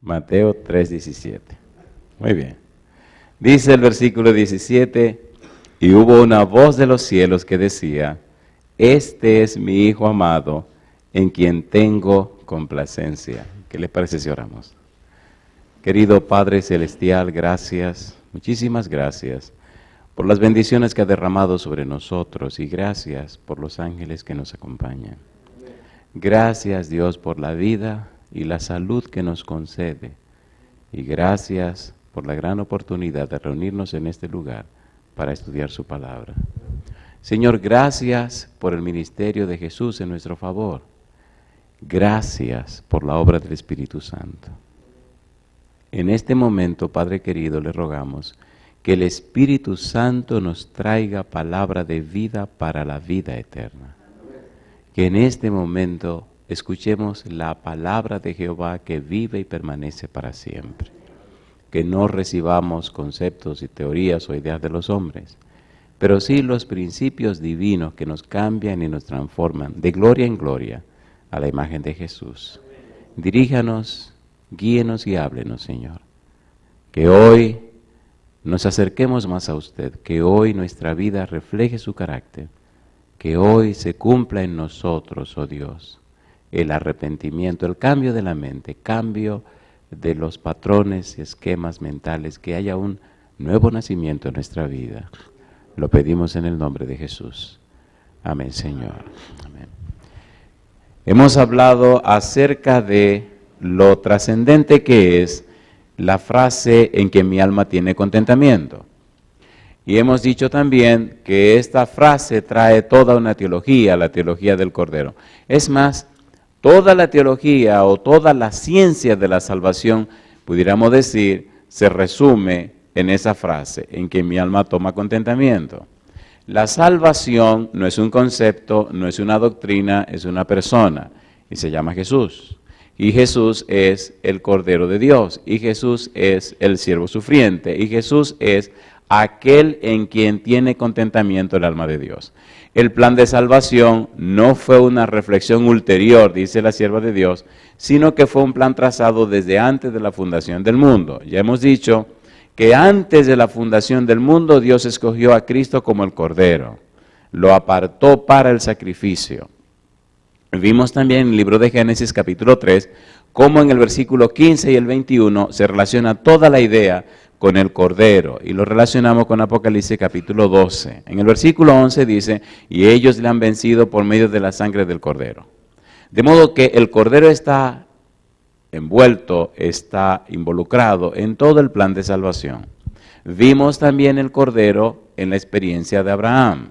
Mateo 3:17. Muy bien. Dice el versículo 17, y hubo una voz de los cielos que decía, este es mi Hijo amado, en quien tengo complacencia. ¿Qué les parece si oramos? Querido Padre Celestial, gracias, muchísimas gracias por las bendiciones que ha derramado sobre nosotros y gracias por los ángeles que nos acompañan. Gracias, Dios, por la vida y la salud que nos concede. Y gracias por la gran oportunidad de reunirnos en este lugar para estudiar su palabra. Señor, gracias por el ministerio de Jesús en nuestro favor. Gracias por la obra del Espíritu Santo. En este momento, Padre querido, le rogamos que el Espíritu Santo nos traiga palabra de vida para la vida eterna. Que en este momento escuchemos la palabra de Jehová que vive y permanece para siempre. Que no recibamos conceptos y teorías o ideas de los hombres, pero sí los principios divinos que nos cambian y nos transforman de gloria en gloria a la imagen de Jesús. Diríjanos, guíenos y háblenos, Señor. Que hoy nos acerquemos más a usted, que hoy nuestra vida refleje su carácter, que hoy se cumpla en nosotros, oh Dios, el arrepentimiento, el cambio de la mente, cambio de los patrones y esquemas mentales, que haya un nuevo nacimiento en nuestra vida. Lo pedimos en el nombre de Jesús. Amén, Señor. Amén. Hemos hablado acerca de lo trascendente que es la frase en que mi alma tiene contentamiento. Y hemos dicho también que esta frase trae toda una teología, la teología del Cordero. Es más, toda la teología o toda la ciencia de la salvación, pudiéramos decir, se resume en esa frase, en que mi alma toma contentamiento. La salvación no es un concepto, no es una doctrina, es una persona y se llama Jesús. Y Jesús es el Cordero de Dios, y Jesús es el siervo sufriente, y Jesús es aquel en quien tiene contentamiento el alma de Dios. El plan de salvación no fue una reflexión ulterior, dice la sierva de Dios, sino que fue un plan trazado desde antes de la fundación del mundo. Ya hemos dicho que antes de la fundación del mundo Dios escogió a Cristo como el Cordero, lo apartó para el sacrificio. Vimos también en el libro de Génesis capítulo 3, cómo en el versículo 15 y el 21 se relaciona toda la idea con el Cordero, y lo relacionamos con Apocalipsis capítulo 12. En el versículo 11 dice, y ellos le han vencido por medio de la sangre del Cordero. De modo que el Cordero está envuelto, está involucrado en todo el plan de salvación. Vimos también el Cordero en la experiencia de Abraham.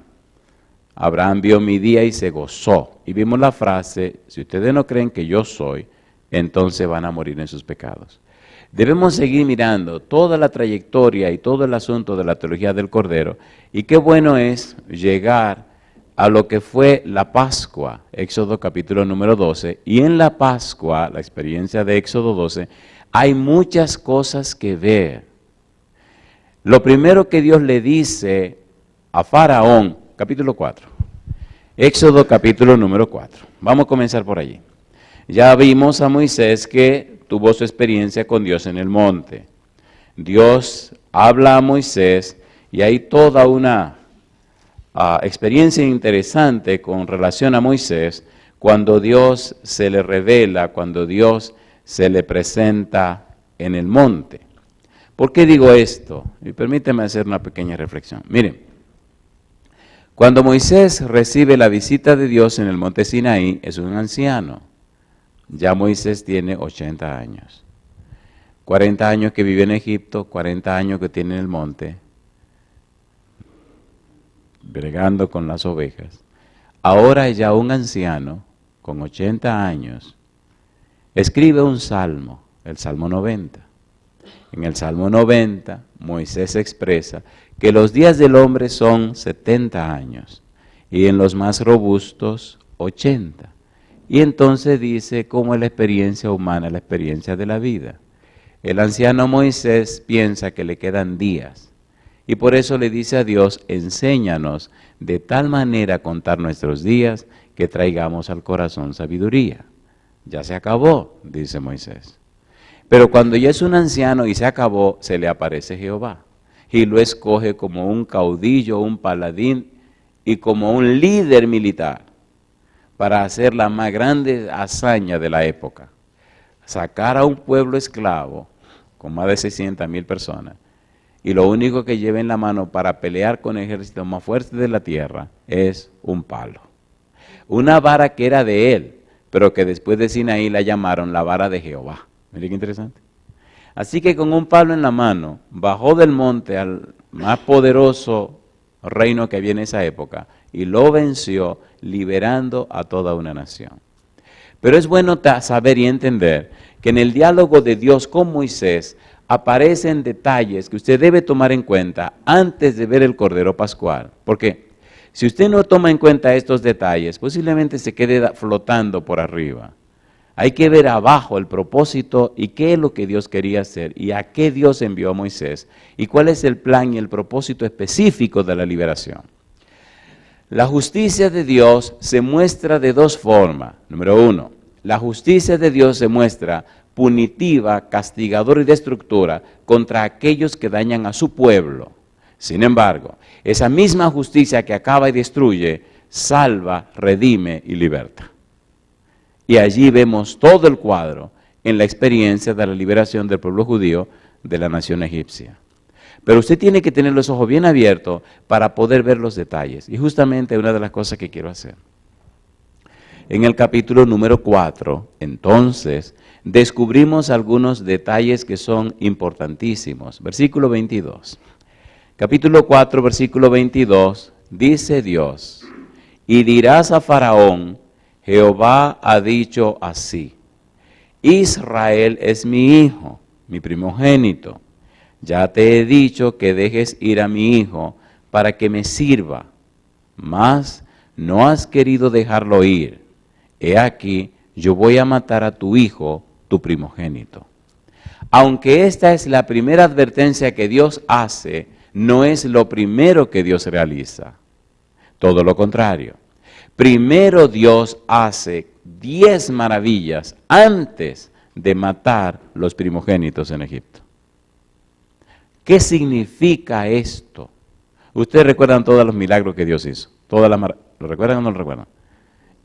Abraham vio mi día y se gozó. Y vimos la frase, si ustedes no creen que yo soy, entonces van a morir en sus pecados. Debemos seguir mirando toda la trayectoria y todo el asunto de la teología del Cordero. Y qué bueno es llegar a lo que fue la Pascua, Éxodo capítulo número 12. Y en la Pascua, la experiencia de Éxodo 12, hay muchas cosas que ver. Lo primero que Dios le dice a Faraón, capítulo 4. Éxodo capítulo número 4. Vamos a comenzar por allí. Ya vimos a Moisés que tuvo su experiencia con Dios en el monte. Dios habla a Moisés y hay toda una experiencia interesante con relación a Moisés cuando Dios se le revela, cuando Dios se le presenta en el monte. ¿Por qué digo esto? Y permíteme hacer una pequeña reflexión. Miren, cuando Moisés recibe la visita de Dios en el monte Sinaí, es un anciano. Ya Moisés tiene 80 años. 40 años que vive en Egipto, 40 años que tiene en el monte, bregando con las ovejas. Ahora ya un anciano, con 80 años, escribe un salmo, el Salmo 90. En el Salmo 90, Moisés expresa que los días del hombre son 70 años y en los más robustos 80. Y entonces dice cómo es la experiencia humana, la experiencia de la vida. El anciano Moisés piensa que le quedan días y por eso le dice a Dios, enséñanos de tal manera a contar nuestros días que traigamos al corazón sabiduría. Ya se acabó, dice Moisés. Pero cuando ya es un anciano y se acabó, se le aparece Jehová y lo escoge como un caudillo, un paladín y como un líder militar para hacer la más grande hazaña de la época. Sacar a un pueblo esclavo con más de 600,000 personas y lo único que lleva en la mano para pelear con el ejército más fuerte de la tierra es un palo. Una vara que era de él, pero que después de Sinaí la llamaron la vara de Jehová. Mire qué interesante. Así que con un palo en la mano, bajó del monte al más poderoso reino que había en esa época y lo venció, liberando a toda una nación. Pero es bueno saber y entender que en el diálogo de Dios con Moisés aparecen detalles que usted debe tomar en cuenta antes de ver el Cordero Pascual. Porque si usted no toma en cuenta estos detalles, posiblemente se quede flotando por arriba. Hay que ver abajo el propósito y qué es lo que Dios quería hacer y a qué Dios envió a Moisés y cuál es el plan y el propósito específico de la liberación. La justicia de Dios se muestra de dos formas. Número uno, la justicia de Dios se muestra punitiva, castigadora y destructora contra aquellos que dañan a su pueblo. Sin embargo, esa misma justicia que acaba y destruye, salva, redime y liberta. Y allí vemos todo el cuadro en la experiencia de la liberación del pueblo judío de la nación egipcia. Pero usted tiene que tener los ojos bien abiertos para poder ver los detalles. Y justamente una de las cosas que quiero hacer. En el capítulo número 4, entonces, descubrimos algunos detalles que son importantísimos. Versículo 22. Capítulo 4, versículo 22, dice Dios, y dirás a Faraón, Jehová ha dicho así, Israel es mi hijo, mi primogénito. Ya te he dicho que dejes ir a mi hijo para que me sirva, mas no has querido dejarlo ir. He aquí, yo voy a matar a tu hijo, tu primogénito. Aunque esta es la primera advertencia que Dios hace, no es lo primero que Dios realiza. Todo lo contrario. Primero Dios hace 10 maravillas antes de matar los primogénitos en Egipto. ¿Qué significa esto? Ustedes recuerdan todos los milagros que Dios hizo. ¿Lo recuerdan o no lo recuerdan?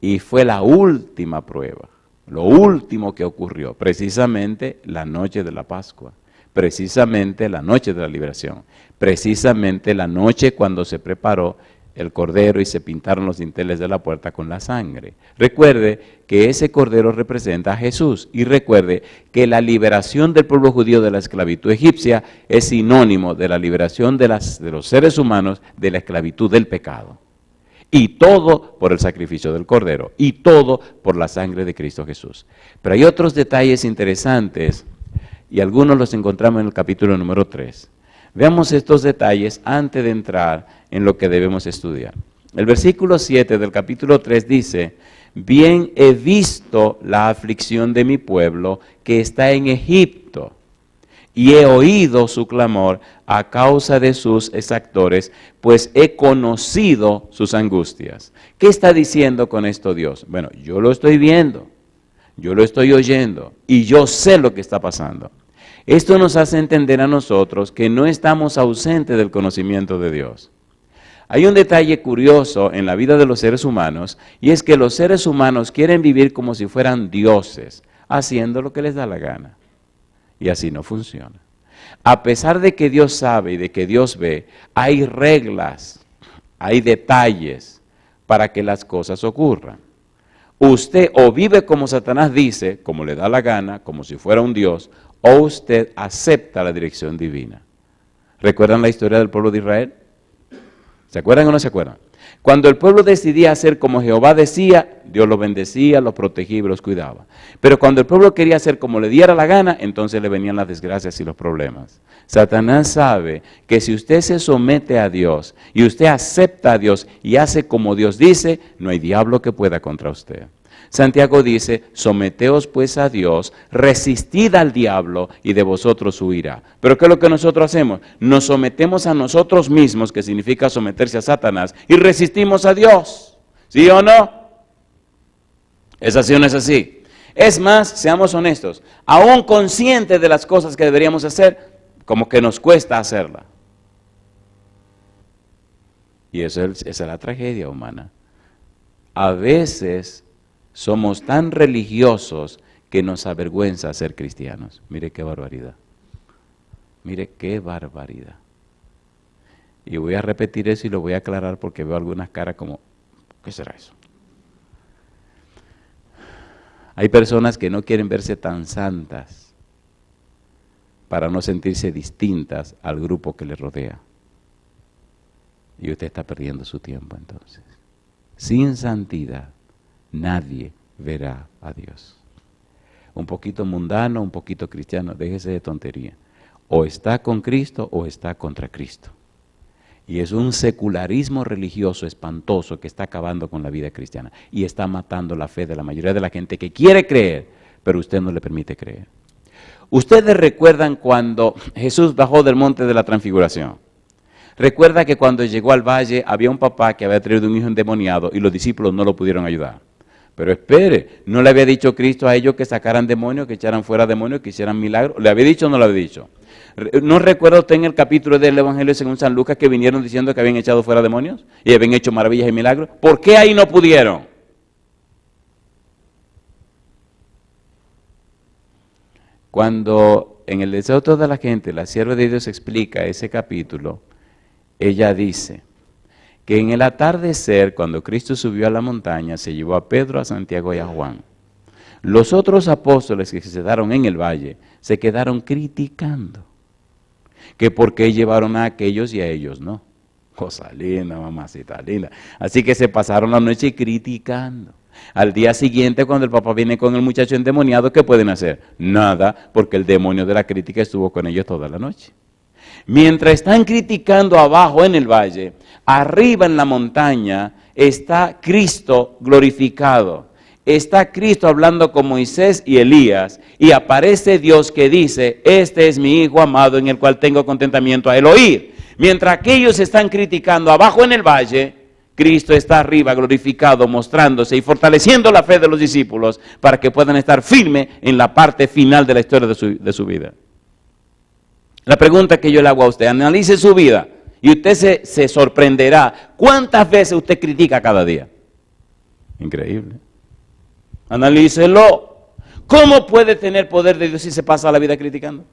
Y fue la última prueba, lo último que ocurrió, precisamente la noche de la Pascua, precisamente la noche de la liberación, precisamente la noche cuando se preparó el cordero y se pintaron los dinteles de la puerta con la sangre. Recuerde que ese cordero representa a Jesús y recuerde que la liberación del pueblo judío de la esclavitud egipcia es sinónimo de la liberación de los seres humanos de la esclavitud del pecado. Y todo por el sacrificio del cordero y todo por la sangre de Cristo Jesús. Pero hay otros detalles interesantes y algunos los encontramos en el capítulo número 3. Veamos estos detalles antes de entrar en lo que debemos estudiar. El versículo 7 del capítulo 3 dice, bien he visto la aflicción de mi pueblo que está en Egipto, y he oído su clamor a causa de sus exactores, pues he conocido sus angustias. ¿Qué está diciendo con esto Dios? Bueno, yo lo estoy viendo, yo lo estoy oyendo, y yo sé lo que está pasando. Esto nos hace entender a nosotros que no estamos ausentes del conocimiento de Dios. Hay un detalle curioso en la vida de los seres humanos, y es que los seres humanos quieren vivir como si fueran dioses, haciendo lo que les da la gana. Y así no funciona. A pesar de que Dios sabe y de que Dios ve, hay reglas, hay detalles para que las cosas ocurran. Usted o vive como Satanás dice, como le da la gana, como si fuera un Dios, o usted acepta la dirección divina. ¿Recuerdan la historia del pueblo de Israel? ¿Se acuerdan o no se acuerdan? Cuando el pueblo decidía hacer como Jehová decía, Dios los bendecía, los protegía y los cuidaba. Pero cuando el pueblo quería hacer como le diera la gana, entonces le venían las desgracias y los problemas. Satanás sabe que si usted se somete a Dios y usted acepta a Dios y hace como Dios dice, no hay diablo que pueda contra usted. Santiago dice, someteos pues a Dios, resistid al diablo y de vosotros huirá. Pero ¿qué es lo que nosotros hacemos? Nos sometemos a nosotros mismos, que significa someterse a Satanás, y resistimos a Dios. ¿Sí o no? ¿Es así o no es así? Es más, seamos honestos, aún conscientes de las cosas que deberíamos hacer, como que nos cuesta hacerla. Y esa es la tragedia humana. A veces somos tan religiosos que nos avergüenza ser cristianos. Mire qué barbaridad. Mire qué barbaridad. Y voy a repetir eso y lo voy a aclarar porque veo algunas caras como, ¿qué será eso? Hay personas que no quieren verse tan santas para no sentirse distintas al grupo que les rodea. Y usted está perdiendo su tiempo entonces. Sin santidad, nadie verá a Dios. Un poquito mundano, un poquito cristiano, déjese de tontería. O está con Cristo o está contra Cristo. Y es un secularismo religioso espantoso que está acabando con la vida cristiana y está matando la fe de la mayoría de la gente que quiere creer, pero usted no le permite creer. Ustedes recuerdan cuando Jesús bajó del monte de la transfiguración. Recuerda que cuando llegó al valle había un papá que había traído un hijo endemoniado y los discípulos no lo pudieron ayudar. Pero espere, ¿no le había dicho Cristo a ellos que sacaran demonios, que echaran fuera demonios, que hicieran milagros? ¿Le había dicho o no le había dicho? ¿No recuerda usted en el capítulo del Evangelio según San Lucas que vinieron diciendo que habían echado fuera demonios y habían hecho maravillas y milagros? ¿Por qué ahí no pudieron? Cuando en el deseo de toda la gente, la sierva de Dios explica ese capítulo, ella dice que en el atardecer, cuando Cristo subió a la montaña, se llevó a Pedro, a Santiago y a Juan. Los otros apóstoles que se quedaron en el valle se quedaron criticando que por qué llevaron a aquellos y a ellos no. Cosa linda, mamacita linda. Así que se pasaron la noche criticando. Al día siguiente, cuando el papá viene con el muchacho endemoniado, ¿qué pueden hacer? Nada, porque el demonio de la crítica estuvo con ellos toda la noche. Mientras están criticando abajo en el valle, arriba en la montaña está Cristo glorificado. Está Cristo hablando con Moisés y Elías y aparece Dios que dice, este es mi hijo amado en el cual tengo contentamiento a él oír. Mientras aquellos están criticando abajo en el valle, Cristo está arriba glorificado, mostrándose y fortaleciendo la fe de los discípulos para que puedan estar firmes en la parte final de la historia de su vida. La pregunta que yo le hago a usted, analice su vida y usted se sorprenderá. ¿Cuántas veces usted critica cada día? Increíble. Analícelo. ¿Cómo puede tener poder de Dios si se pasa la vida criticando?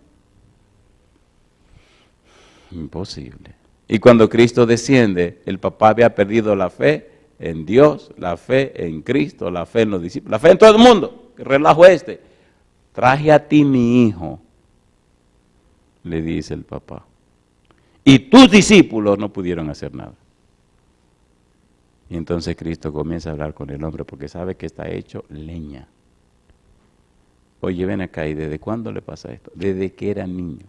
Imposible. Y cuando Cristo desciende, el papá había perdido la fe en Dios, la fe en Cristo, la fe en los discípulos, la fe en todo el mundo. ¿Qué relajo este? Traje a ti mi hijo, le dice el papá. Y tus discípulos no pudieron hacer nada. Y entonces Cristo comienza a hablar con el hombre porque sabe que está hecho leña. Oye, ven acá, ¿y desde cuándo le pasa esto? Desde que era niño.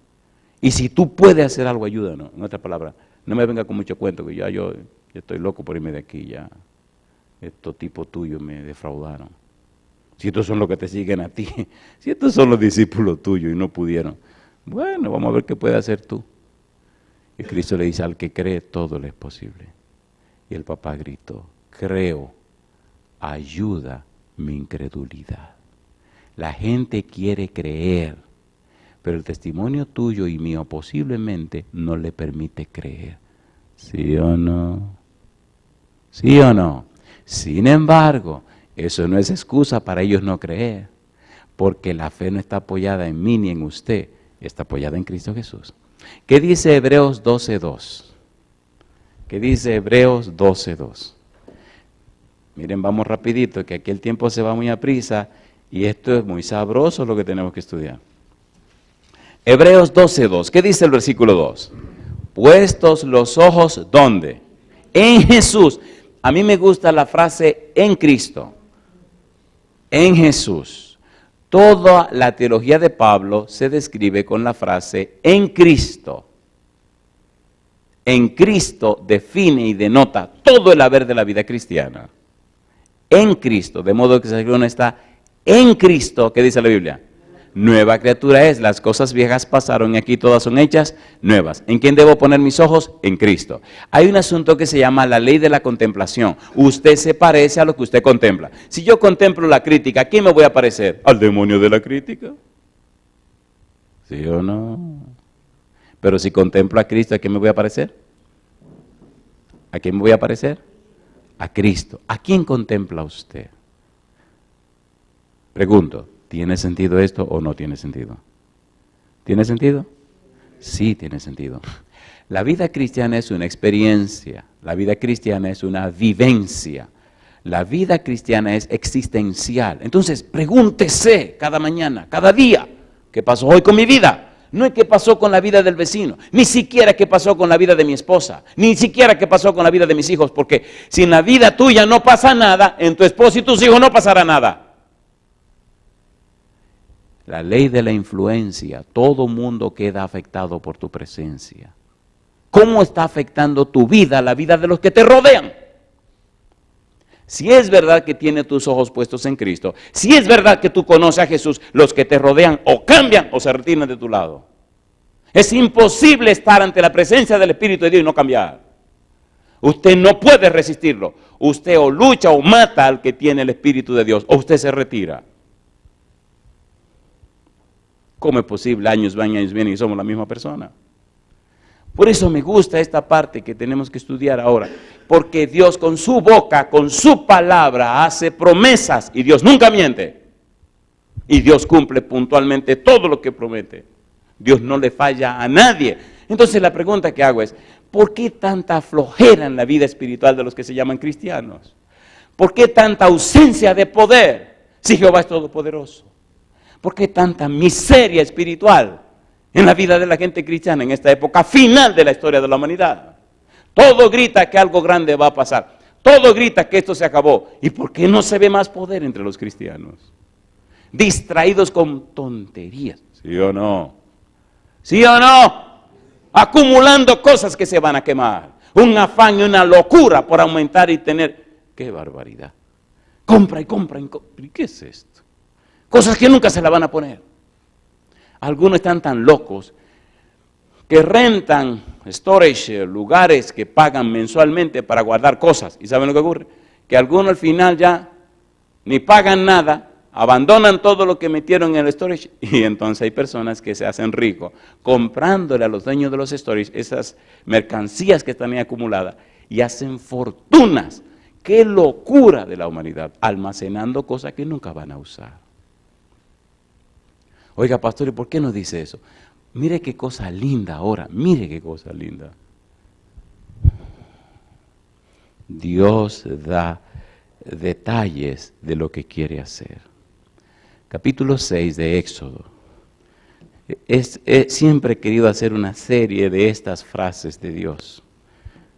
Y si tú puedes hacer algo, ayúdanos. En otras palabras, no me venga con mucho cuento, que yo estoy loco por irme de aquí, ya. Estos tipos tuyos me defraudaron. Si estos son los que te siguen a ti, si estos son los discípulos tuyos y no pudieron, bueno, vamos a ver qué puedes hacer tú. Y Cristo le dice, al que cree, todo le es posible. Y el papá gritó, creo, ayuda mi incredulidad. La gente quiere creer, pero el testimonio tuyo y mío posiblemente no le permite creer. ¿Sí o no? ¿Sí o no? Sin embargo, eso no es excusa para ellos no creer, porque la fe no está apoyada en mí ni en usted, está apoyada en Cristo Jesús. ¿Qué dice Hebreos 12:2? ¿Qué dice Hebreos 12:2? Miren, vamos rapidito, que aquí el tiempo se va muy a prisa y esto es muy sabroso lo que tenemos que estudiar. Hebreos 12:2, ¿qué dice el versículo 2? Puestos los ojos, ¿dónde? En Jesús. A mí me gusta la frase en Cristo, en Jesús. Toda la teología de Pablo se describe con la frase en Cristo. En Cristo define y denota todo el haber de la vida cristiana. En Cristo, de modo que si uno está en Cristo, ¿qué dice la Biblia? nueva criatura es. Las cosas viejas pasaron y aquí todas son hechas nuevas. ¿En quién debo poner mis ojos? En Cristo. Hay un asunto que se llama la ley de la contemplación. Usted se parece a lo que usted contempla. Si yo contemplo la crítica, ¿a quién me voy a parecer? ¿Al demonio de la crítica? ¿Sí o no? Pero si contemplo a Cristo, ¿a quién me voy a parecer? ¿A quién me voy a parecer? A Cristo. ¿A quién contempla usted? Pregunto, ¿tiene sentido esto o no tiene sentido? ¿Tiene sentido? Sí tiene sentido. La vida cristiana es una experiencia, la vida cristiana es una vivencia, la vida cristiana es existencial. Entonces, pregúntese cada mañana, cada día, ¿qué pasó hoy con mi vida? No es qué pasó con la vida del vecino, ni siquiera qué pasó con la vida de mi esposa, ni siquiera qué pasó con la vida de mis hijos, porque si en la vida tuya no pasa nada, en tu esposa y tus hijos no pasará nada. La ley de la influencia, todo mundo queda afectado por tu presencia. ¿Cómo está afectando tu vida, la vida de los que te rodean? Si es verdad que tienes tus ojos puestos en Cristo, si es verdad que tú conoces a Jesús, los que te rodean o cambian o se retiran de tu lado. Es imposible estar ante la presencia del Espíritu de Dios y no cambiar. Usted no puede resistirlo. Usted o lucha o mata al que tiene el Espíritu de Dios, o usted se retira. ¿Cómo es posible? Años van, años vienen y somos la misma persona. Por eso me gusta esta parte que tenemos que estudiar ahora, porque Dios con su boca, con su palabra, hace promesas y Dios nunca miente. Y Dios cumple puntualmente todo lo que promete. Dios no le falla a nadie. Entonces la pregunta que hago es, ¿por qué tanta flojera en la vida espiritual de los que se llaman cristianos? ¿Por qué tanta ausencia de poder si Jehová es todopoderoso? ¿Por qué tanta miseria espiritual en la vida de la gente cristiana en esta época final de la historia de la humanidad? Todo grita que algo grande va a pasar. Todo grita que esto se acabó. ¿Y por qué no se ve más poder entre los cristianos? Distraídos con tonterías. ¿Sí o no? ¿Sí o no? Acumulando cosas que se van a quemar. Un afán y una locura por aumentar y tener. ¡Qué barbaridad! Compra y compra y compra. ¿Y qué es esto? Cosas que nunca se la van a poner. Algunos están tan locos que rentan storage, lugares que pagan mensualmente para guardar cosas. ¿Y saben lo que ocurre? Que algunos al final ya ni pagan nada, abandonan todo lo que metieron en el storage y entonces hay personas que se hacen ricos comprándole a los dueños de los storage esas mercancías que están ahí acumuladas y hacen fortunas. ¡Qué locura de la humanidad! Almacenando cosas que nunca van a usar. Oiga, pastor, ¿y por qué nos dice eso? Mire qué cosa linda ahora, mire qué cosa linda. Dios da detalles de lo que quiere hacer. Capítulo 6 de Éxodo. Siempre he querido hacer una serie de estas frases de Dios.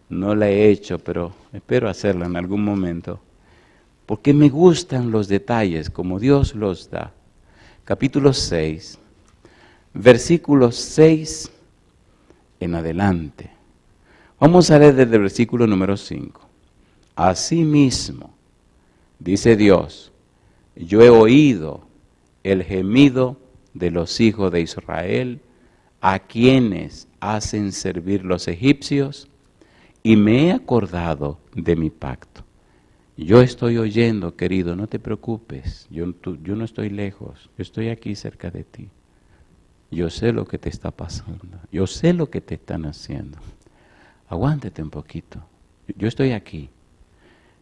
No la he hecho, pero espero hacerla en algún momento. Porque me gustan los detalles como Dios los da. Capítulo 6, versículos 6 en adelante. Vamos a leer desde el versículo número 5. Asimismo, dice Dios, yo he oído el gemido de los hijos de Israel, a quienes hacen servir los egipcios, y me he acordado de mi pacto. Yo estoy oyendo, querido, no te preocupes, yo no estoy lejos, yo estoy aquí cerca de ti. Yo sé lo que te está pasando, yo sé lo que te están haciendo. Aguántate un poquito, yo estoy aquí.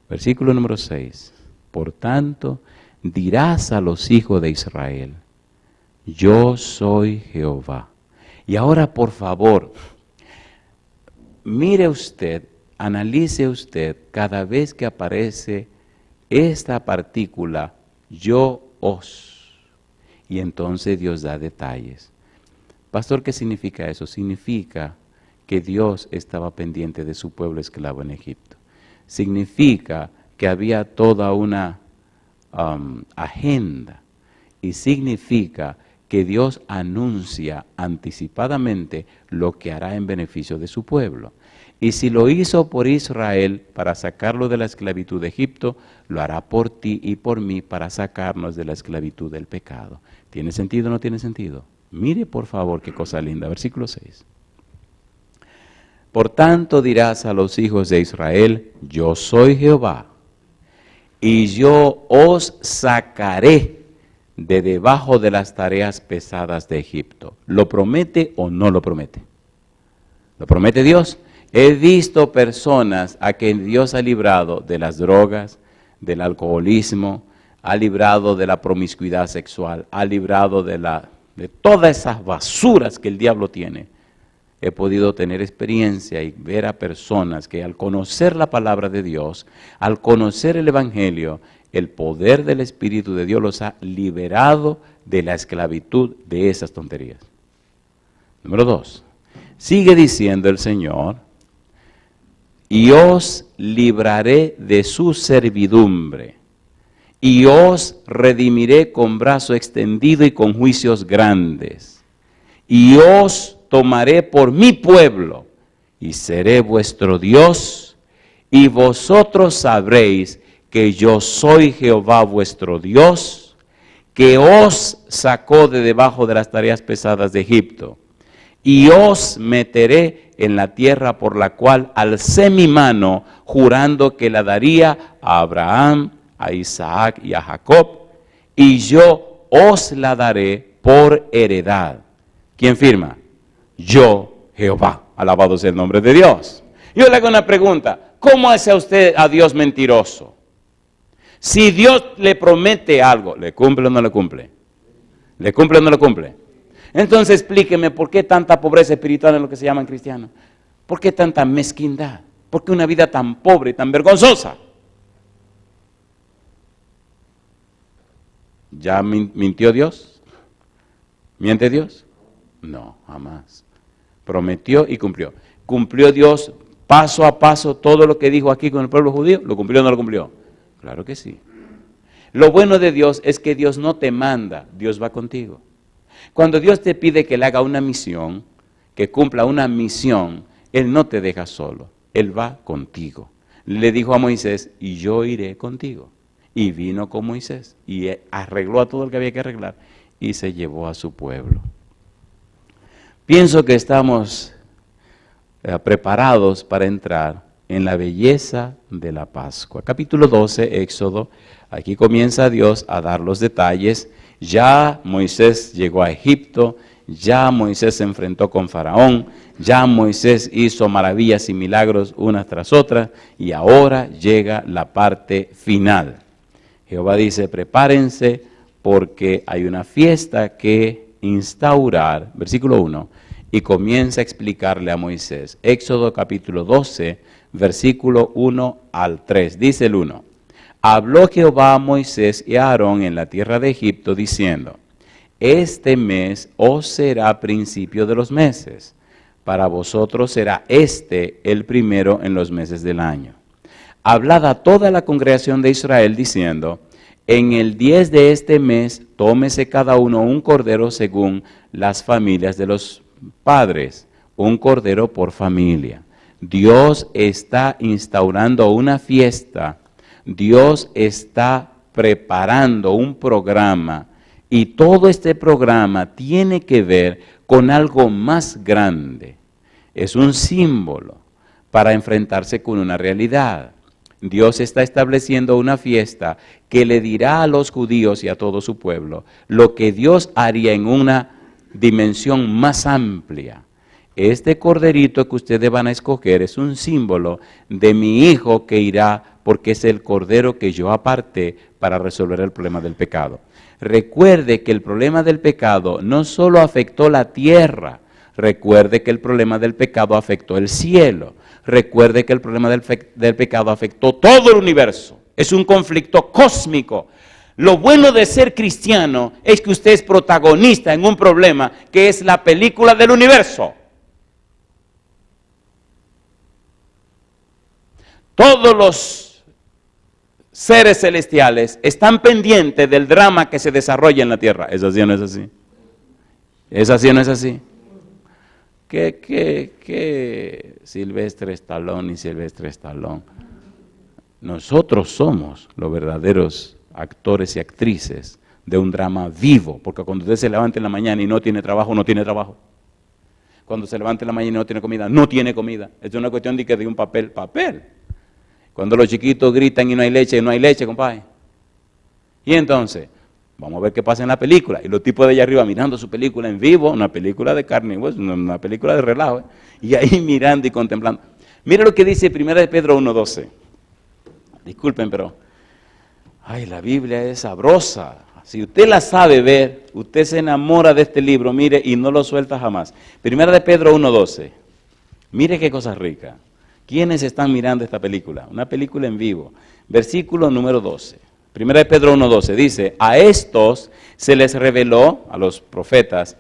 Versículo número 6. Por tanto, dirás a los hijos de Israel, yo soy Jehová. Y ahora, por favor, mire usted, analice usted cada vez que aparece esta partícula, yo os. Y entonces Dios da detalles. Pastor, ¿qué significa eso? Significa que Dios estaba pendiente de su pueblo esclavo en Egipto. Significa que había toda una agenda. Y significa que Dios anuncia anticipadamente lo que hará en beneficio de su pueblo. Y si lo hizo por Israel para sacarlo de la esclavitud de Egipto, lo hará por ti y por mí para sacarnos de la esclavitud del pecado. ¿Tiene sentido o no tiene sentido? Mire por favor qué cosa linda, versículo 6. Por tanto dirás a los hijos de Israel, yo soy Jehová, y yo os sacaré de debajo de las tareas pesadas de Egipto. ¿Lo promete o no lo promete? ¿Lo promete Dios? He visto personas a quien Dios ha librado de las drogas, del alcoholismo, ha librado de la promiscuidad sexual, ha librado de todas esas basuras que el diablo tiene. He podido tener experiencia y ver a personas que al conocer la palabra de Dios, al conocer el Evangelio, el poder del Espíritu de Dios los ha liberado de la esclavitud de esas tonterías. Número 2. Sigue diciendo el Señor, y os libraré de su servidumbre, y os redimiré con brazo extendido y con juicios grandes, y os tomaré por mi pueblo, y seré vuestro Dios, y vosotros sabréis que yo soy Jehová vuestro Dios, que os sacó de debajo de las tareas pesadas de Egipto, y os meteré en la tierra por la cual alcé mi mano, jurando que la daría a Abraham, a Isaac y a Jacob, y yo os la daré por heredad. ¿Quién firma? Yo, Jehová. Alabado sea el nombre de Dios. Yo le hago una pregunta. ¿Cómo hace usted a Dios mentiroso? Si Dios le promete algo, ¿le cumple o no le cumple? ¿Le cumple o no le cumple? Entonces explíqueme por qué tanta pobreza espiritual en lo que se llaman cristianos. ¿Por qué tanta mezquindad? ¿Por qué una vida tan pobre y tan vergonzosa? ¿Ya mintió Dios? ¿Miente Dios? No, jamás. Prometió y cumplió. ¿Cumplió Dios paso a paso todo lo que dijo aquí con el pueblo judío? ¿Lo cumplió o no lo cumplió? Claro que sí. Lo bueno de Dios es que Dios no te manda, Dios va contigo. Cuando Dios te pide que le haga una misión, que cumpla una misión, Él no te deja solo, Él va contigo. Le dijo a Moisés, y yo iré contigo. Y vino con Moisés, y arregló a todo lo que había que arreglar, y se llevó a su pueblo. Pienso que estamos preparados para entrar en la belleza de la Pascua. Capítulo 12, Éxodo, aquí comienza Dios a dar los detalles. Ya Moisés llegó a Egipto, ya Moisés se enfrentó con Faraón, ya Moisés hizo maravillas y milagros unas tras otras, y ahora llega la parte final. Jehová dice, prepárense porque hay una fiesta que instaurar, versículo 1, y comienza a explicarle a Moisés. Éxodo capítulo 12, versículo 1 al 3, dice el 1. Habló Jehová a Moisés y a Aarón en la tierra de Egipto, diciendo, este mes os será principio de los meses, para vosotros será el primero en los meses del año. Hablad a toda la congregación de Israel, diciendo, en el 10 de este mes, tómese cada uno un cordero según las familias de los padres, un cordero por familia. Dios está instaurando una fiesta, Dios está preparando un programa, y todo este programa tiene que ver con algo más grande. Es un símbolo para enfrentarse con una realidad. Dios está estableciendo una fiesta que le dirá a los judíos y a todo su pueblo lo que Dios haría en una dimensión más amplia. Este corderito que ustedes van a escoger es un símbolo de mi hijo que irá, porque es el cordero que yo aparté para resolver el problema del pecado. Recuerde que el problema del pecado no solo afectó la tierra, recuerde que el problema del pecado afectó el cielo, recuerde que el problema del pecado afectó todo el universo. Es un conflicto cósmico. Lo bueno de ser cristiano es que usted es protagonista en un problema que es la película del universo. Todos los seres celestiales están pendientes del drama que se desarrolla en la tierra. ¿Es así o no es así? ¿Es así o no es así? ¿Qué Silvestre Stallone y Silvestre Stallone? Nosotros somos los verdaderos actores y actrices de un drama vivo, porque cuando usted se levanta en la mañana y no tiene trabajo, no tiene trabajo. Cuando se levanta en la mañana y no tiene comida, no tiene comida. Es una cuestión de que de un papel. Cuando los chiquitos gritan y no hay leche, compadre. Y entonces, vamos a ver qué pasa en la película. Y los tipos de allá arriba mirando su película en vivo, una película de carne y hueso, una película de relajo. Y ahí mirando y contemplando. Mira lo que dice 1 Pedro 1:12. Disculpen, pero la Biblia es sabrosa. Si usted la sabe ver, usted se enamora de este libro, mire, y no lo suelta jamás. 1 Pedro 1:12. Mire qué cosa rica. ¿Quiénes están mirando esta película? Una película en vivo. Versículo número 12. 1 Pedro 1:12 dice, a estos se les reveló, a los profetas,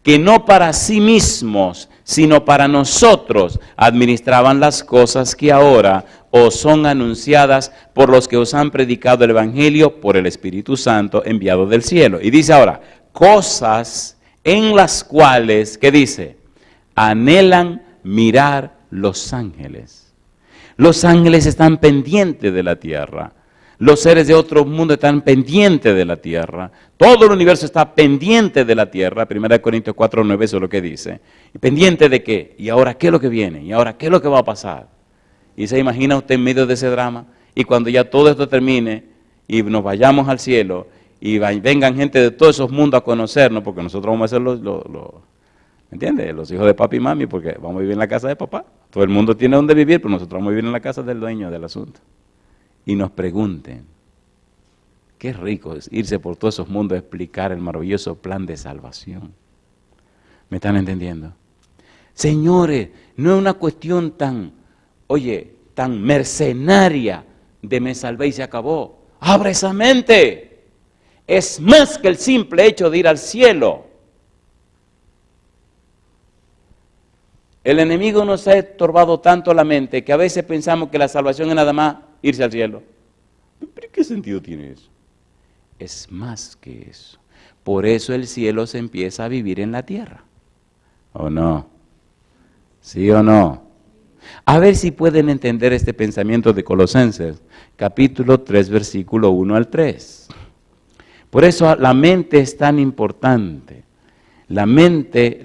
que no para sí mismos, sino para nosotros administraban las cosas que ahora os son anunciadas por los que os han predicado el Evangelio por el Espíritu Santo enviado del cielo. Y dice ahora, cosas en las cuales, ¿qué dice? Anhelan mirar los ángeles. Los ángeles están pendientes de la tierra. Los seres de otro mundo están pendientes de la tierra. Todo el universo está pendiente de la tierra. 1 Corintios 4:9, eso es lo que dice. ¿Pendiente de qué? ¿Y ahora qué es lo que viene? ¿Y ahora qué es lo que va a pasar? Y se imagina usted en medio de ese drama. Y cuando ya todo esto termine y nos vayamos al cielo y vengan gente de todos esos mundos a conocernos, porque nosotros vamos a ser ¿me entiende? Los hijos de papi y mami, porque vamos a vivir en la casa de papá. Todo el mundo tiene donde vivir, pero nosotros vamos a vivir en la casa del dueño del asunto. Y nos pregunten, qué rico es irse por todos esos mundos a explicar el maravilloso plan de salvación. ¿Me están entendiendo? Señores, no es una cuestión tan mercenaria de me salvé y se acabó. ¡Abra esa mente! Es más que el simple hecho de ir al cielo. El enemigo nos ha estorbado tanto la mente que a veces pensamos que la salvación es nada más irse al cielo. ¿Pero qué sentido tiene eso? Es más que eso. Por eso el cielo se empieza a vivir en la tierra. ¿O no? ¿Sí o no? A ver si pueden entender este pensamiento de Colosenses, capítulo 3, versículo 1 al 3. Por eso la mente es tan importante. La mente,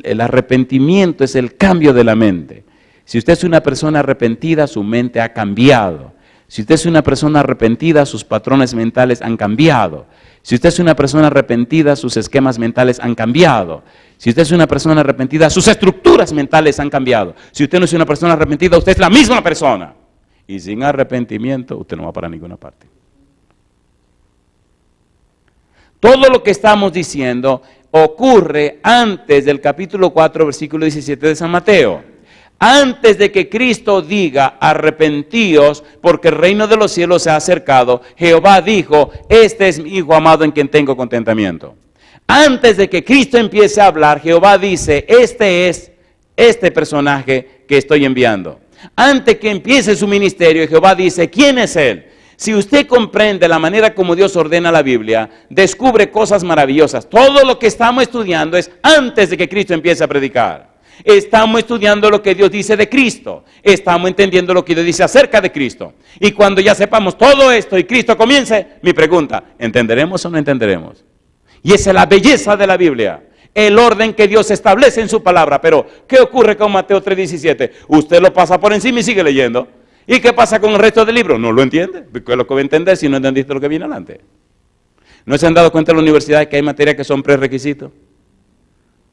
el arrepentimiento es el cambio de la mente. Si usted es una persona arrepentida, su mente ha cambiado. Si usted es una persona arrepentida, sus patrones mentales han cambiado. Si usted es una persona arrepentida, sus esquemas mentales han cambiado. Si usted es una persona arrepentida, sus estructuras mentales han cambiado. Si usted no es una persona arrepentida, usted es la misma persona. Y sin arrepentimiento, usted no va para ninguna parte. Todo lo que estamos diciendo ocurre antes del capítulo 4, versículo 17 de San Mateo. Antes de que Cristo diga, arrepentíos, porque el reino de los cielos se ha acercado, Jehová dijo, este es mi Hijo amado en quien tengo contentamiento. Antes de que Cristo empiece a hablar, Jehová dice, este es este personaje que estoy enviando. Antes que empiece su ministerio, Jehová dice, ¿quién es él? Si usted comprende la manera como Dios ordena la Biblia, descubre cosas maravillosas. Todo lo que estamos estudiando es antes de que Cristo empiece a predicar. Estamos estudiando lo que Dios dice de Cristo. Estamos entendiendo lo que Dios dice acerca de Cristo. Y cuando ya sepamos todo esto y Cristo comience, mi pregunta, ¿entenderemos o no entenderemos? Y esa es la belleza de la Biblia. El orden que Dios establece en su palabra. Pero, ¿qué ocurre con Mateo 3:17? Usted lo pasa por encima y sigue leyendo. ¿Y qué pasa con el resto del libro? No lo entiende. ¿Qué es lo que va a entender si no entendiste lo que viene adelante? ¿No se han dado cuenta en la universidad que hay materias que son prerequisitos?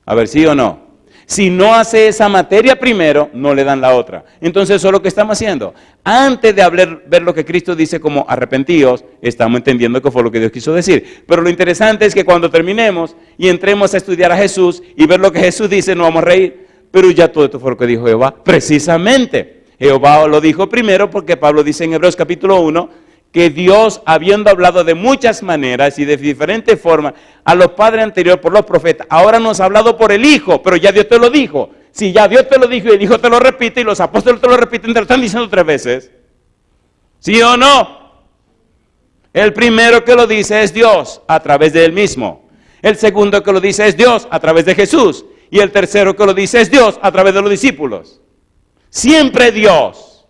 A ver, ¿sí o no? Si no hace esa materia primero, no le dan la otra. Entonces eso es lo que estamos haciendo. Antes de ver lo que Cristo dice como arrepentíos, estamos entendiendo qué fue lo que Dios quiso decir. Pero lo interesante es que cuando terminemos y entremos a estudiar a Jesús y ver lo que Jesús dice, nos vamos a reír. Pero ya todo esto fue lo que dijo Jehová. Precisamente, Jehová lo dijo primero porque Pablo dice en Hebreos capítulo 1, que Dios, habiendo hablado de muchas maneras y de diferentes formas a los padres anteriores por los profetas, ahora nos ha hablado por el Hijo, pero ya Dios te lo dijo. Si ya Dios te lo dijo y el Hijo te lo repite y los apóstoles te lo repiten, te lo están diciendo 3 veces. ¿Sí o no? El primero que lo dice es Dios a través de Él mismo. El segundo que lo dice es Dios a través de Jesús. Y el tercero que lo dice es Dios a través de los discípulos. Siempre Dios.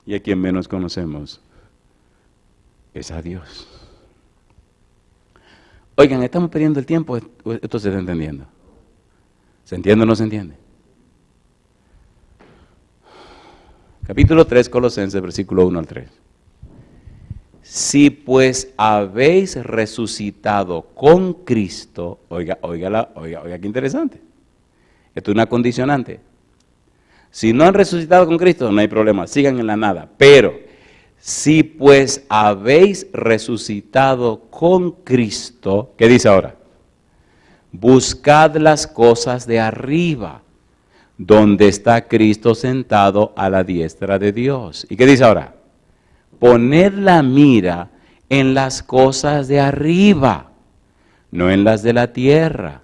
Y a quien menos conocemos es a Dios. Oigan, estamos perdiendo el tiempo. Esto se está entendiendo. ¿Se entiende o no se entiende? Capítulo 3, Colosenses, versículo 1 al 3. Si pues habéis resucitado con Cristo, oiga qué interesante. Esto es una condicionante. Si no han resucitado con Cristo, no hay problema, sigan en la nada. Pero, si pues habéis resucitado con Cristo, ¿qué dice ahora? Buscad las cosas de arriba, donde está Cristo sentado a la diestra de Dios. ¿Y qué dice ahora? Poned la mira en las cosas de arriba, no en las de la tierra,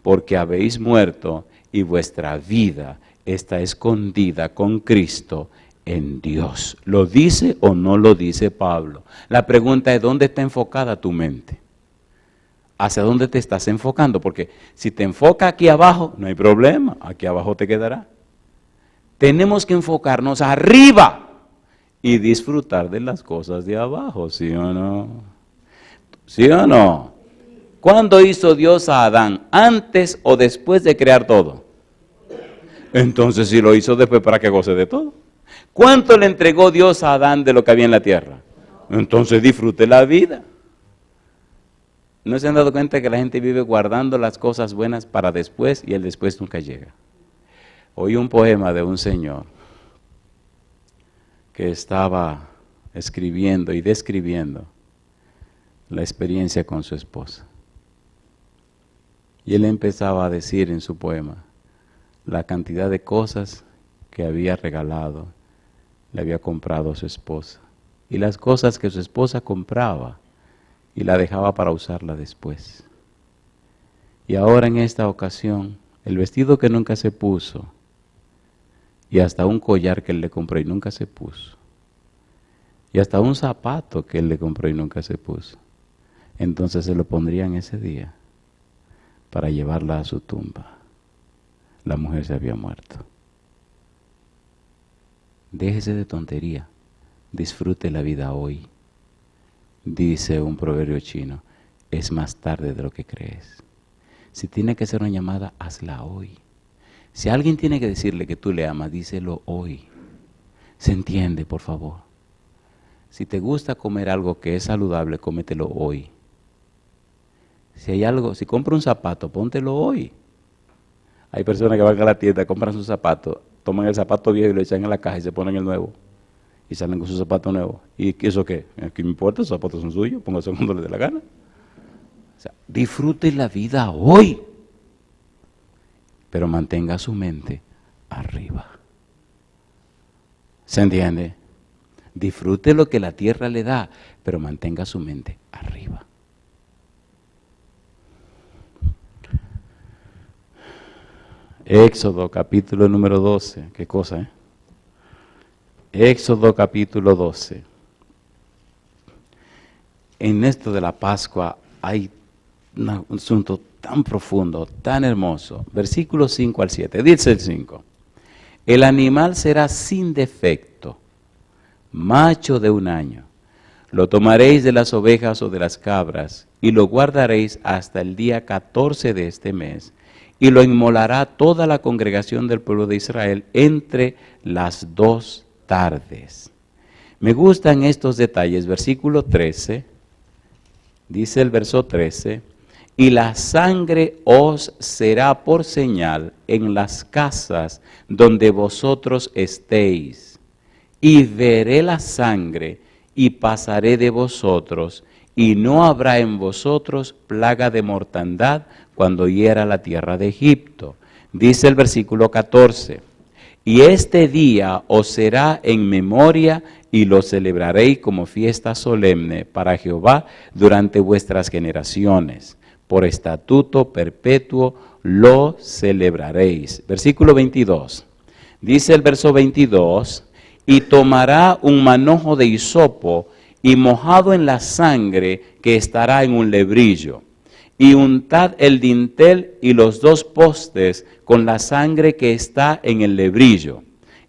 porque habéis muerto y vuestra vida está escondida con Cristo en Dios. ¿Lo dice o no lo dice Pablo? La pregunta es, ¿dónde está enfocada tu mente? ¿Hacia dónde te estás enfocando? Porque si te enfoca aquí abajo, no hay problema, aquí abajo te quedará. Tenemos que enfocarnos arriba y disfrutar de las cosas de abajo, ¿sí o no? ¿Sí o no? ¿Cuándo hizo Dios a Adán? ¿Antes o después de crear todo? Entonces, si lo hizo después, ¿para que goce de todo? ¿Cuánto le entregó Dios a Adán de lo que había en la tierra? Entonces, disfrute la vida. ¿No se han dado cuenta que la gente vive guardando las cosas buenas para después y el después nunca llega? Oí un poema de un señor que estaba escribiendo y describiendo la experiencia con su esposa. Y él empezaba a decir en su poema la cantidad de cosas que había regalado, le había comprado a su esposa, y las cosas que su esposa compraba y la dejaba para usarla después. Y ahora en esta ocasión, el vestido que nunca se puso, y hasta un collar que él le compró y nunca se puso, y hasta un zapato que él le compró y nunca se puso, entonces se lo pondrían ese día para llevarla a su tumba. La mujer se había muerto. Déjese de tontería, disfrute la vida hoy. Dice un proverbio chino, es más tarde de lo que crees. Si tiene que hacer una llamada, hazla hoy. Si alguien tiene que decirle que tú le amas, díselo hoy. ¿Se entiende, por favor? Si te gusta comer algo que es saludable, cómetelo hoy. Si hay algo, si compra un zapato, póntelo hoy. Hay personas que van a la tienda, compran su zapato, toman el zapato viejo y lo echan en la caja y se ponen el nuevo. Y salen con su zapato nuevo. ¿Y eso qué? ¿Qué me importa? Los zapatos son suyos, póngase cuando le dé la gana. O sea, disfrute la vida hoy, pero mantenga su mente arriba. ¿Se entiende? Disfrute lo que la tierra le da, pero mantenga su mente arriba. Éxodo capítulo número 12, qué cosa, Éxodo capítulo 12. En esto de la Pascua hay un asunto tan profundo, tan hermoso. Versículos 5 al 7, dice el 5. El animal será sin defecto, macho de 1 año. Lo tomaréis de las ovejas o de las cabras y lo guardaréis hasta el día 14 de este mes. Y lo inmolará toda la congregación del pueblo de Israel entre las 2 tardes. Me gustan estos detalles. Versículo 13, dice el verso 13, y la sangre os será por señal en las casas donde vosotros estéis. Y veré la sangre y pasaré de vosotros, y no habrá en vosotros plaga de mortandad cuando hiera la tierra de Egipto. Dice el versículo 14, y este día os será en memoria y lo celebraréis como fiesta solemne para Jehová durante vuestras generaciones. Por estatuto perpetuo lo celebraréis. Versículo 22, dice el verso 22, y tomará un manojo de hisopo y mojado en la sangre que estará en un lebrillo, y untad el dintel y los 2 postes con la sangre que está en el lebrillo,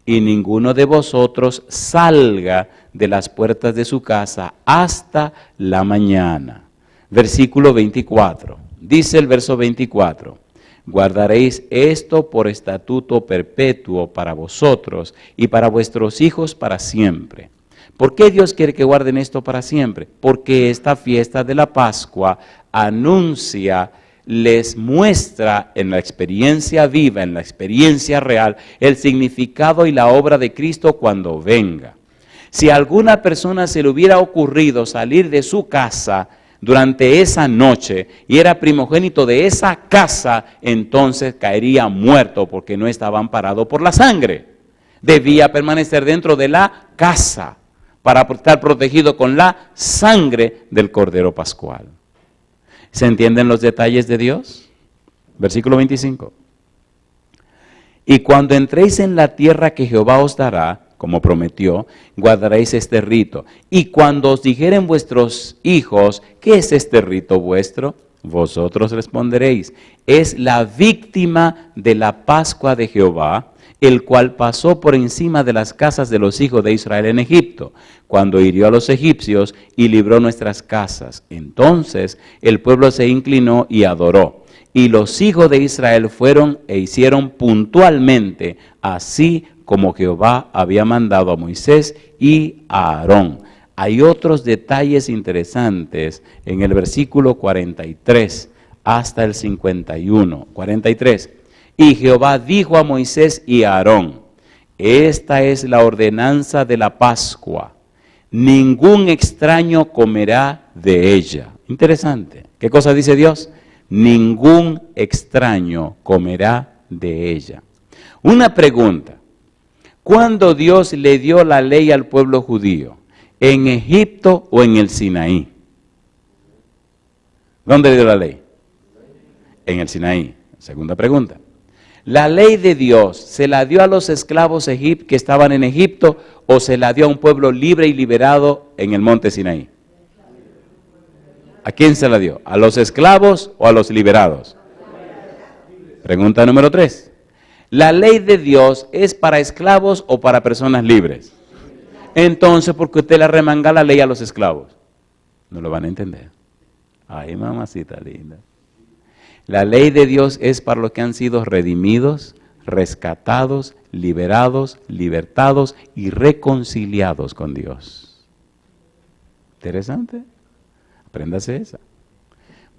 y ninguno de vosotros salga de las puertas de su casa hasta la mañana. Versículo 24. Dice el verso 24. Guardaréis esto por estatuto perpetuo para vosotros y para vuestros hijos para siempre. ¿Por qué Dios quiere que guarden esto para siempre? Porque esta fiesta de la Pascua anuncia, les muestra en la experiencia viva, en la experiencia real, el significado y la obra de Cristo cuando venga. Si a alguna persona se le hubiera ocurrido salir de su casa durante esa noche y era primogénito de esa casa, entonces caería muerto porque no estaba amparado por la sangre. Debía permanecer dentro de la casa para estar protegido con la sangre del Cordero Pascual. ¿Se entienden los detalles de Dios? Versículo 25. Y cuando entréis en la tierra que Jehová os dará, como prometió, guardaréis este rito. Y cuando os dijeren vuestros hijos, ¿qué es este rito vuestro? Vosotros responderéis, es la víctima de la Pascua de Jehová, el cual pasó por encima de las casas de los hijos de Israel en Egipto, cuando hirió a los egipcios y libró nuestras casas. Entonces el pueblo se inclinó y adoró. Y los hijos de Israel fueron e hicieron puntualmente así como Jehová había mandado a Moisés y a Aarón. Hay otros detalles interesantes en el versículo 43 hasta el 51. 43. Y Jehová dijo a Moisés y a Aarón, esta es la ordenanza de la Pascua, ningún extraño comerá de ella. Interesante. ¿Qué cosa dice Dios? Ningún extraño comerá de ella. Una pregunta. ¿Cuándo Dios le dio la ley al pueblo judío? ¿En Egipto o en el Sinaí? ¿Dónde le dio la ley? En el Sinaí. Segunda pregunta. ¿La ley de Dios se la dio a los esclavos que estaban en Egipto o se la dio a un pueblo libre y liberado en el monte Sinaí? ¿A quién se la dio? ¿A los esclavos o a los liberados? Pregunta número 3. ¿La ley de Dios es para esclavos o para personas libres? Entonces, ¿por qué usted le remanga la ley a los esclavos? No lo van a entender. Ay, mamacita linda. La ley de Dios es para los que han sido redimidos, rescatados, liberados, libertados y reconciliados con Dios. Interesante. Apréndase esa.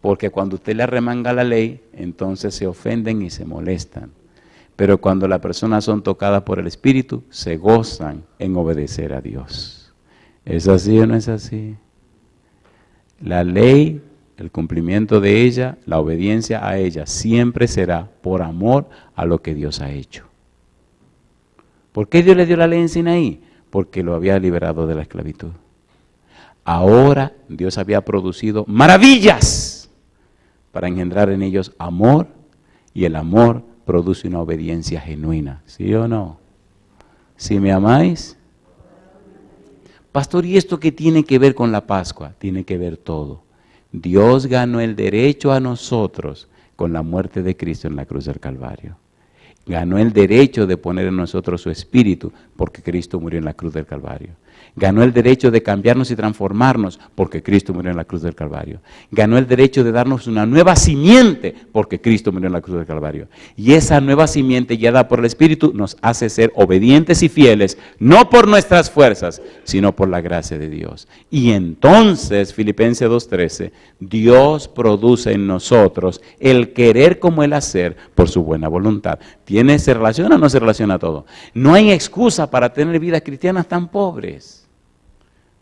Porque cuando usted le arremanga la ley, entonces se ofenden y se molestan. Pero cuando las personas son tocadas por el Espíritu, se gozan en obedecer a Dios. ¿Es así o no es así? La ley, el cumplimiento de ella, la obediencia a ella, siempre será por amor a lo que Dios ha hecho. ¿Por qué Dios le dio la ley en Sinaí? Porque lo había liberado de la esclavitud. Ahora Dios había producido maravillas para engendrar en ellos amor, y el amor produce una obediencia genuina. ¿Sí o no? Si me amáis. Pastor, ¿y esto qué tiene que ver con la Pascua? Tiene que ver todo. Dios ganó el derecho a nosotros con la muerte de Cristo en la cruz del Calvario. Ganó el derecho de poner en nosotros su Espíritu porque Cristo murió en la cruz del Calvario. Ganó el derecho de cambiarnos y transformarnos porque Cristo murió en la cruz del Calvario. Ganó el derecho de darnos una nueva simiente porque Cristo murió en la cruz del Calvario. Y esa nueva simiente guiada por el Espíritu nos hace ser obedientes y fieles, no por nuestras fuerzas, sino por la gracia de Dios. Y entonces, Filipenses 2:13, Dios produce en nosotros el querer como el hacer por su buena voluntad. ¿Se relaciona o no se relaciona todo? No hay excusa para tener vidas cristianas tan pobres.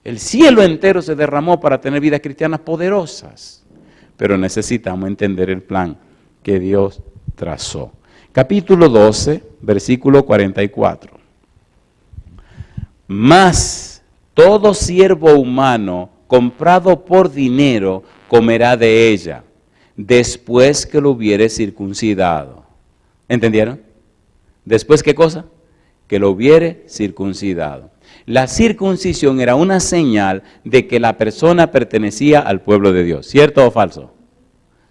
El cielo entero se derramó para tener vidas cristianas poderosas. Pero necesitamos entender el plan que Dios trazó. Capítulo 12, versículo 44. Mas todo siervo humano comprado por dinero comerá de ella, después que lo hubiere circuncidado. ¿Entendieron? ¿Después qué cosa? Que lo hubiere circuncidado. La circuncisión era una señal de que la persona pertenecía al pueblo de Dios. ¿Cierto o falso?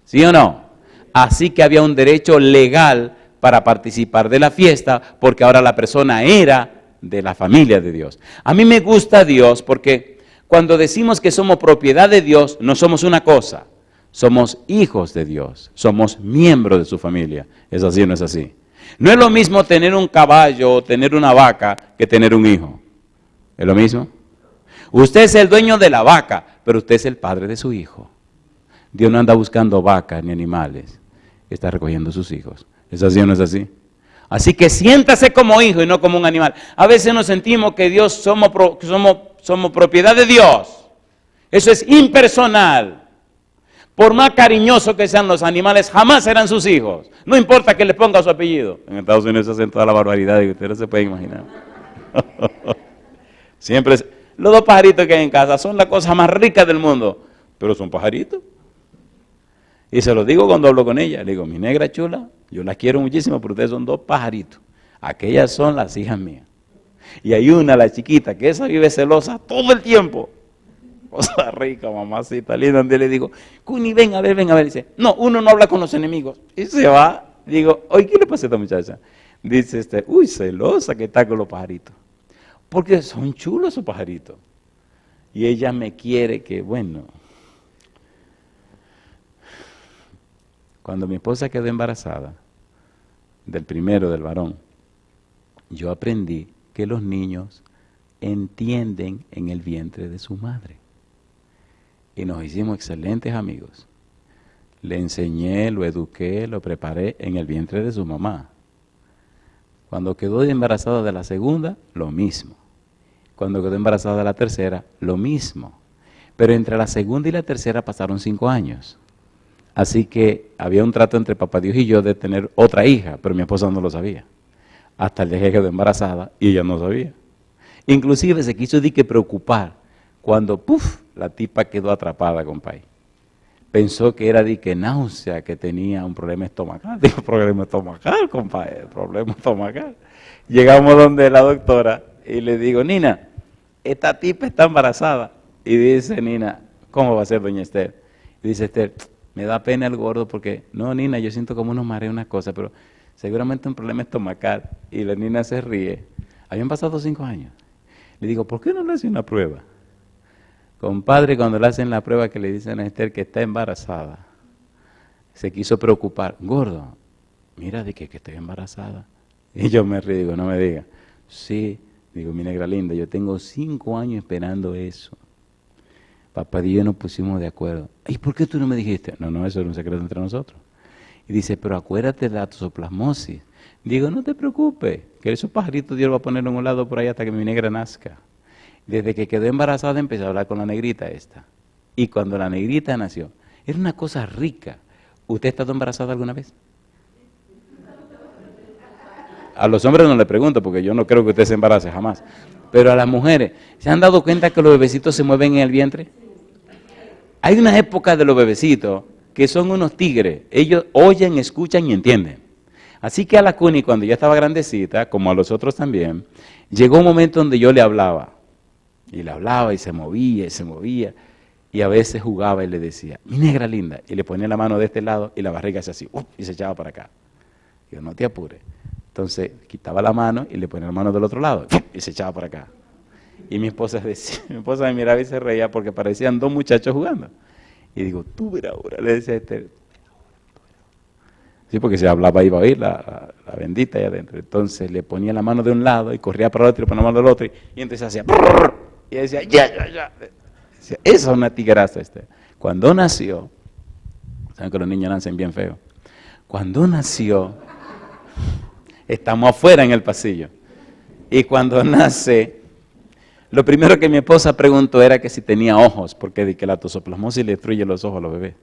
¿Sí o no? Así que había un derecho legal para participar de la fiesta, porque ahora la persona era de la familia de Dios. A mí me gusta Dios porque cuando decimos que somos propiedad de Dios, no somos una cosa, somos hijos de Dios, somos miembros de su familia. ¿Es así o no es así? No es lo mismo tener un caballo o tener una vaca que tener un hijo. ¿Es lo mismo? Usted es el dueño de la vaca, pero usted es el padre de su hijo. Dios no anda buscando vacas ni animales, está recogiendo sus hijos. ¿Es así o no es así? Así que siéntase como hijo y no como un animal. A veces nos sentimos que Dios somos propiedad de Dios. Eso es impersonal. Por más cariñosos que sean los animales, jamás serán sus hijos. No importa que le ponga su apellido. En Estados Unidos hacen toda la barbaridad y ustedes no se pueden imaginar. Siempre, los dos pajaritos que hay en casa son la cosa más rica del mundo, pero son pajaritos. Y se lo digo cuando hablo con ella, le digo, mi negra chula, yo las quiero muchísimo, pero ustedes son dos pajaritos. Aquellas son las hijas mías. Y hay una, la chiquita, que esa vive celosa todo el tiempo. Cosa rica, mamacita linda, donde le digo, Cuni, ven a ver, dice, no, uno no habla con los enemigos. Y se va, digo, oye, ¿qué le pasa a esta muchacha? Dice uy, celosa que está con los pajaritos. Porque son chulos esos pajaritos. Y ella me quiere que, bueno, cuando mi esposa quedó embarazada, del primero, del varón, yo aprendí que los niños entienden en el vientre de su madre. Y nos hicimos excelentes amigos. Le enseñé, lo eduqué, lo preparé en el vientre de su mamá. Cuando quedó embarazada de la segunda, lo mismo. Cuando quedó embarazada de la tercera, lo mismo. Pero entre la segunda y la tercera pasaron 5 años. Así que había un trato entre papá Dios y yo de tener otra hija, pero mi esposa no lo sabía. Hasta el día que quedó embarazada y ella no sabía. Inclusive se quiso preocupar cuando, la tipa quedó atrapada, compadre. Pensó que era náusea, que tenía un problema estomacal. Digo, problema estomacal, compadre, problema estomacal. Llegamos donde la doctora y le digo, Nina, esta tipa está embarazada. Y dice Nina, ¿cómo va a ser, doña Esther? Y dice Esther, me da pena el gordo porque, no, Nina, yo siento como unos mareos, una cosa, pero seguramente un problema estomacal. Y la Nina se ríe. Habían pasado 5 años. Le digo, ¿por qué no le hace una prueba? Compadre, cuando le hacen la prueba que le dicen a Esther que está embarazada, se quiso preocupar. Gordo, mira de que estoy embarazada. Y yo me río, digo, no me diga. Sí, digo, mi negra linda, yo tengo 5 años esperando eso. Papá y yo nos pusimos de acuerdo. ¿Y por qué tú no me dijiste? No, eso es un secreto entre nosotros. Y dice, pero acuérdate de la toxoplasmosis. Digo, no te preocupes, que esos pajaritos Dios va a poner en un lado por ahí hasta que mi negra nazca. Desde que quedó embarazada empecé a hablar con la negrita esta. Y cuando la negrita nació, era una cosa rica. ¿Usted ha estado embarazada alguna vez? A los hombres no le pregunto porque yo no creo que usted se embarace jamás. Pero a las mujeres, ¿se han dado cuenta que los bebecitos se mueven en el vientre? Hay una época de los bebecitos que son unos tigres. Ellos oyen, escuchan y entienden. Así que a la Cuni, cuando ya estaba grandecita, como a los otros también, llegó un momento donde yo le hablaba. Y le hablaba y se movía y se movía. Y a veces jugaba y le decía, mi negra linda. Y le ponía la mano de este lado y la barriga se así, y se echaba para acá. Digo, no te apures. Entonces quitaba la mano y le ponía la mano del otro lado y se echaba para acá. Y mi esposa me miraba y se reía porque parecían 2 muchachos jugando. Y digo, tú verás ahora, le decía a Esther. Sí, porque si hablaba iba a oír la bendita ahí adentro. Entonces le ponía la mano de un lado y corría para el otro y ponía la mano del otro. Y entonces hacía, y decía, ya. Decía, esa es una tigraza, Esther. Cuando nació, saben que los niños nacen bien feos. Cuando nació, estamos afuera en el pasillo. Y cuando nace, lo primero que mi esposa preguntó era que si tenía ojos, porque de que la toxoplasmosis le destruye los ojos a los bebés.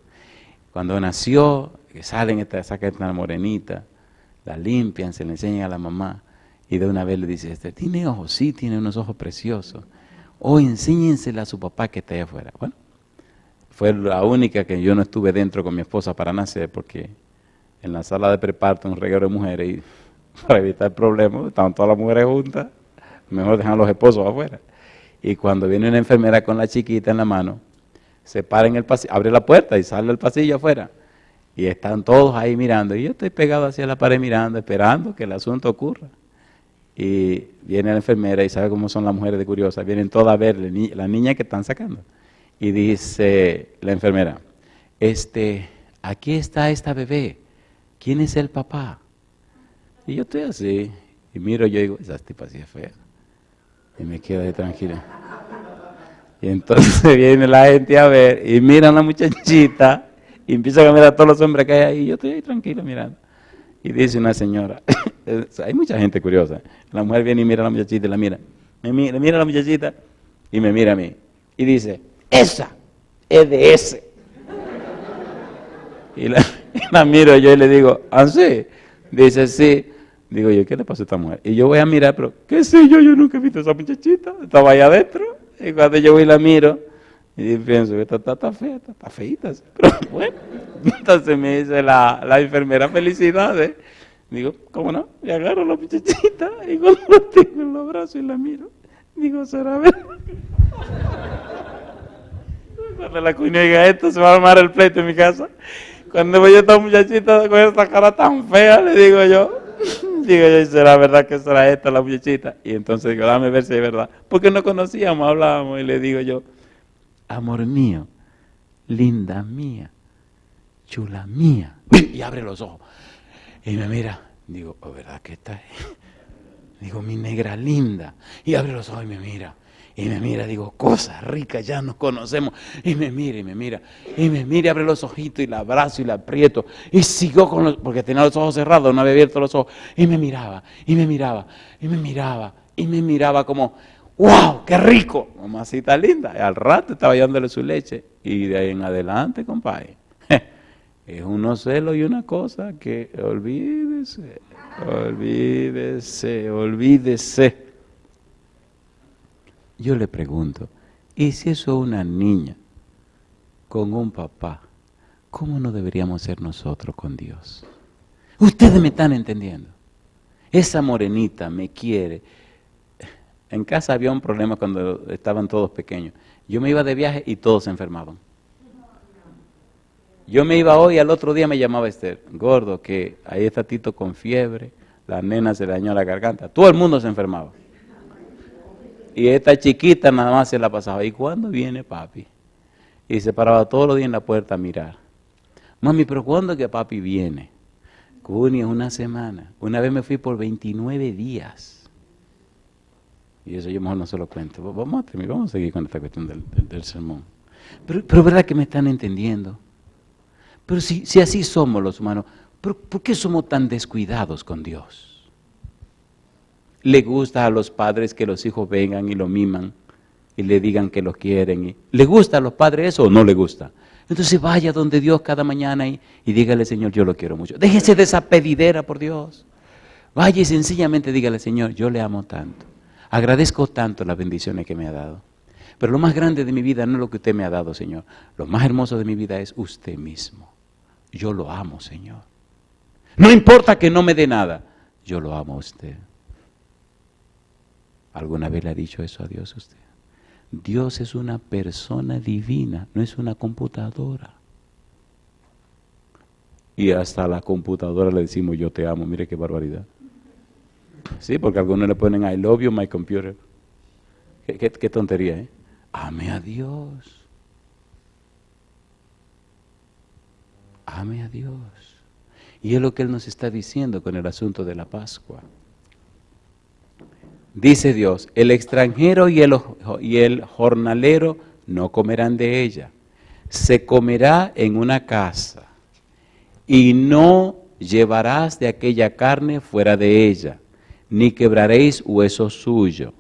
Cuando nació, que sacan esta morenita, la limpian, se le enseñan a la mamá, y de una vez le dice, ¿tiene ojos? Sí, tiene unos ojos preciosos. Enséñensela a su papá que está allá afuera. Bueno, fue la única que yo no estuve dentro con mi esposa para nacer, porque en la sala de preparto un reguero de mujeres, y para evitar problemas, estaban todas las mujeres juntas, mejor dejan a los esposos afuera. Y cuando viene una enfermera con la chiquita en la mano, se para en el pasillo, abre la puerta y sale al pasillo afuera. Y están todos ahí mirando. Y yo estoy pegado hacia la pared mirando, esperando que el asunto ocurra. Y viene la enfermera y sabe cómo son las mujeres de curiosas. Vienen todas a ver la niña que están sacando. Y dice la enfermera, aquí está esta bebé. ¿Quién es el papá? Y yo estoy así. Y miro, yo digo, esa tipa sí es fea. Y me quedo ahí tranquila. Y entonces viene la gente a ver y miran a la muchachita y empiezan a mirar a todos los hombres que hay ahí. Y yo estoy ahí tranquilo mirando. Y dice una señora, hay mucha gente curiosa. La mujer viene y mira a la muchachita y la mira. Mira a la muchachita y me mira a mí. Y dice, esa es de ese. Y la miro yo y le digo, ¿ah, sí? Dice, sí. Digo yo, ¿qué le pasó a esta mujer? Y yo voy a mirar, pero ¿qué sé yo? Yo nunca he visto a esa muchachita. Estaba allá adentro. Y cuando yo voy y la miro, y pienso que está fea, está feíta. Pero bueno, entonces me dice la enfermera, felicidades. Digo, ¿cómo no? Y agarro a la muchachita y cuando la tengo en los brazos y la miro, digo, ¿será verdad? Cuando la cuña diga esto, se va a armar el pleito en mi casa. Cuando veo a esta muchachita con esta cara tan fea, le digo yo, ¿será verdad que será esta la muchachita? Y entonces digo, dame ver si es verdad. Porque no conocíamos, hablábamos y le digo yo, amor mío, linda mía, chula mía. Y abre los ojos y me mira. Digo, ¿oh, verdad que esta es? Digo, mi negra linda. Y abre los ojos y me mira. Y me mira, digo, cosas ricas, ya nos conocemos. Y me mira, y me mira. Y me mira, abre los ojitos y la abrazo y la aprieto. Y siguió con los, porque tenía los ojos cerrados, no había abierto los ojos. Y me miraba, y me miraba, y me miraba, y me miraba como, ¡wow, qué rico! Mamacita linda. Y al rato estaba dándole su leche. Y de ahí en adelante, compadre, es unos celos y una cosa que olvídese, olvídese, olvídese. Yo le pregunto, ¿y si eso es una niña con un papá? ¿Cómo no deberíamos ser nosotros con Dios? Ustedes me están entendiendo. Esa morenita me quiere. En casa había un problema cuando estaban todos pequeños. Yo me iba de viaje y todos se enfermaban. Yo me iba hoy y al otro día me llamaba Esther, gordo, que ahí está Tito con fiebre, la nena se le dañó la garganta. Todo el mundo se enfermaba. Y esta chiquita nada más se la pasaba. ¿Y cuándo viene papi? Y se paraba todos los días en la puerta a mirar. Mami, ¿pero cuándo es que papi viene? Junio, una semana. Una vez me fui por 29 días. Y eso yo mejor no se lo cuento. Vamos a seguir con esta cuestión del sermón. Pero verdad que me están entendiendo. Pero si así somos los humanos, ¿por qué somos tan descuidados con Dios? Le gusta a los padres que los hijos vengan y lo miman y le digan que los quieren. ¿Le gusta a los padres eso o no le gusta? Entonces vaya donde Dios cada mañana y dígale, Señor, yo lo quiero mucho. Déjese de esa pedidera, por Dios. Vaya y sencillamente dígale, Señor, yo le amo tanto. Agradezco tanto las bendiciones que me ha dado. Pero lo más grande de mi vida no es lo que usted me ha dado, Señor. Lo más hermoso de mi vida es usted mismo. Yo lo amo, Señor. No importa que no me dé nada, yo lo amo a usted. ¿Alguna vez le ha dicho eso a Dios usted? Dios es una persona divina, no es una computadora. Y hasta a la computadora le decimos yo te amo, mire qué barbaridad. Sí, porque algunos le ponen I love you, my computer. Qué tontería, ¿eh? Ame a Dios. Ame a Dios. Y es lo que Él nos está diciendo con el asunto de la Pascua. Dice Dios, el extranjero y el jornalero no comerán de ella. Se comerá en una casa y no llevarás de aquella carne fuera de ella, ni quebraréis hueso suyo.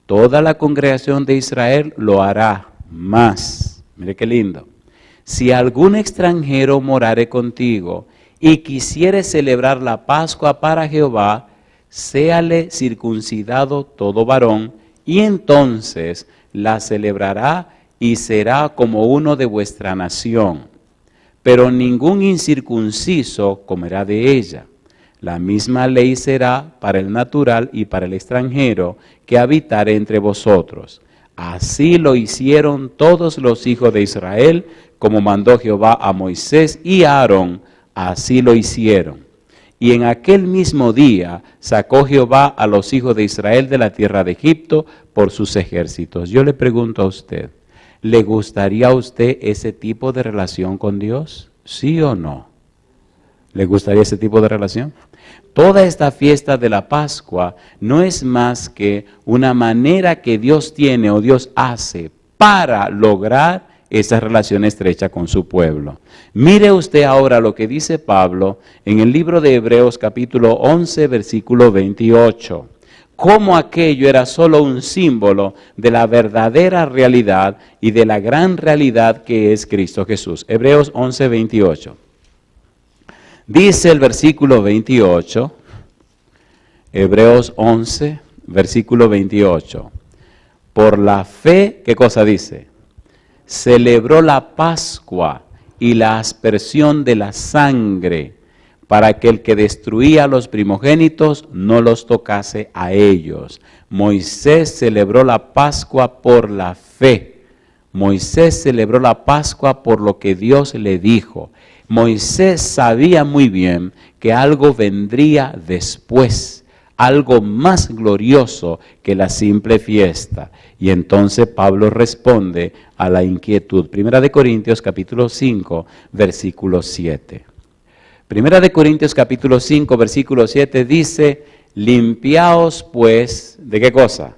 Toda la congregación de Israel lo hará más. Mire qué lindo. Si algún extranjero morare contigo y quisiere celebrar la Pascua para Jehová, séale circuncidado todo varón, y entonces la celebrará y será como uno de vuestra nación. Pero ningún incircunciso comerá de ella. La misma ley será para el natural y para el extranjero que habitare entre vosotros. Así lo hicieron todos los hijos de Israel, como mandó Jehová a Moisés y a Aarón, Así lo hicieron. Y en aquel mismo día sacó Jehová a los hijos de Israel de la tierra de Egipto por sus ejércitos. Yo le pregunto a usted, ¿le gustaría a usted ese tipo de relación con Dios? ¿Sí o no? ¿Le gustaría ese tipo de relación? Toda esta fiesta de la Pascua no es más que una manera que Dios tiene o Dios hace para lograr esa relación estrecha con su pueblo. Mire usted ahora lo que dice Pablo en el libro de Hebreos capítulo 11 versículo 28. Cómo aquello era solo un símbolo de la verdadera realidad y de la gran realidad que es Cristo Jesús. Hebreos 11, 28. Dice el versículo 28, Hebreos 11, versículo 28. Por la fe, ¿qué cosa dice? Celebró la Pascua y la aspersión de la sangre, para que el que destruía a los primogénitos no los tocase a ellos. Moisés celebró la Pascua por la fe. Moisés celebró la Pascua por lo que Dios le dijo. Moisés sabía muy bien que algo vendría después, algo más glorioso que la simple fiesta. Y entonces Pablo responde a la inquietud. Primera de Corintios capítulo 5, versículo 7. Primera de Corintios capítulo 5, versículo 7 dice, limpiaos pues, ¿de qué cosa?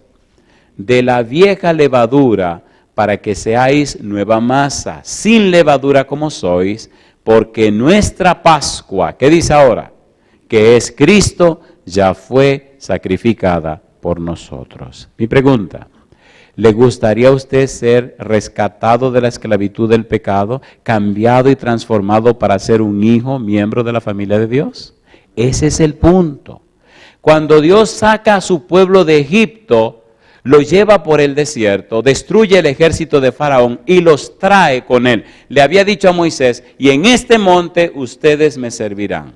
De la vieja levadura, para que seáis nueva masa, sin levadura como sois, porque nuestra Pascua, ¿qué dice ahora? Que es Cristo, ya fue sacrificada por nosotros. Mi pregunta, ¿le gustaría a usted ser rescatado de la esclavitud del pecado, cambiado y transformado para ser un hijo, miembro de la familia de Dios? Ese es el punto. Cuando Dios saca a su pueblo de Egipto, lo lleva por el desierto, destruye el ejército de Faraón y los trae con él. Le había dicho a Moisés, y en este monte ustedes me servirán.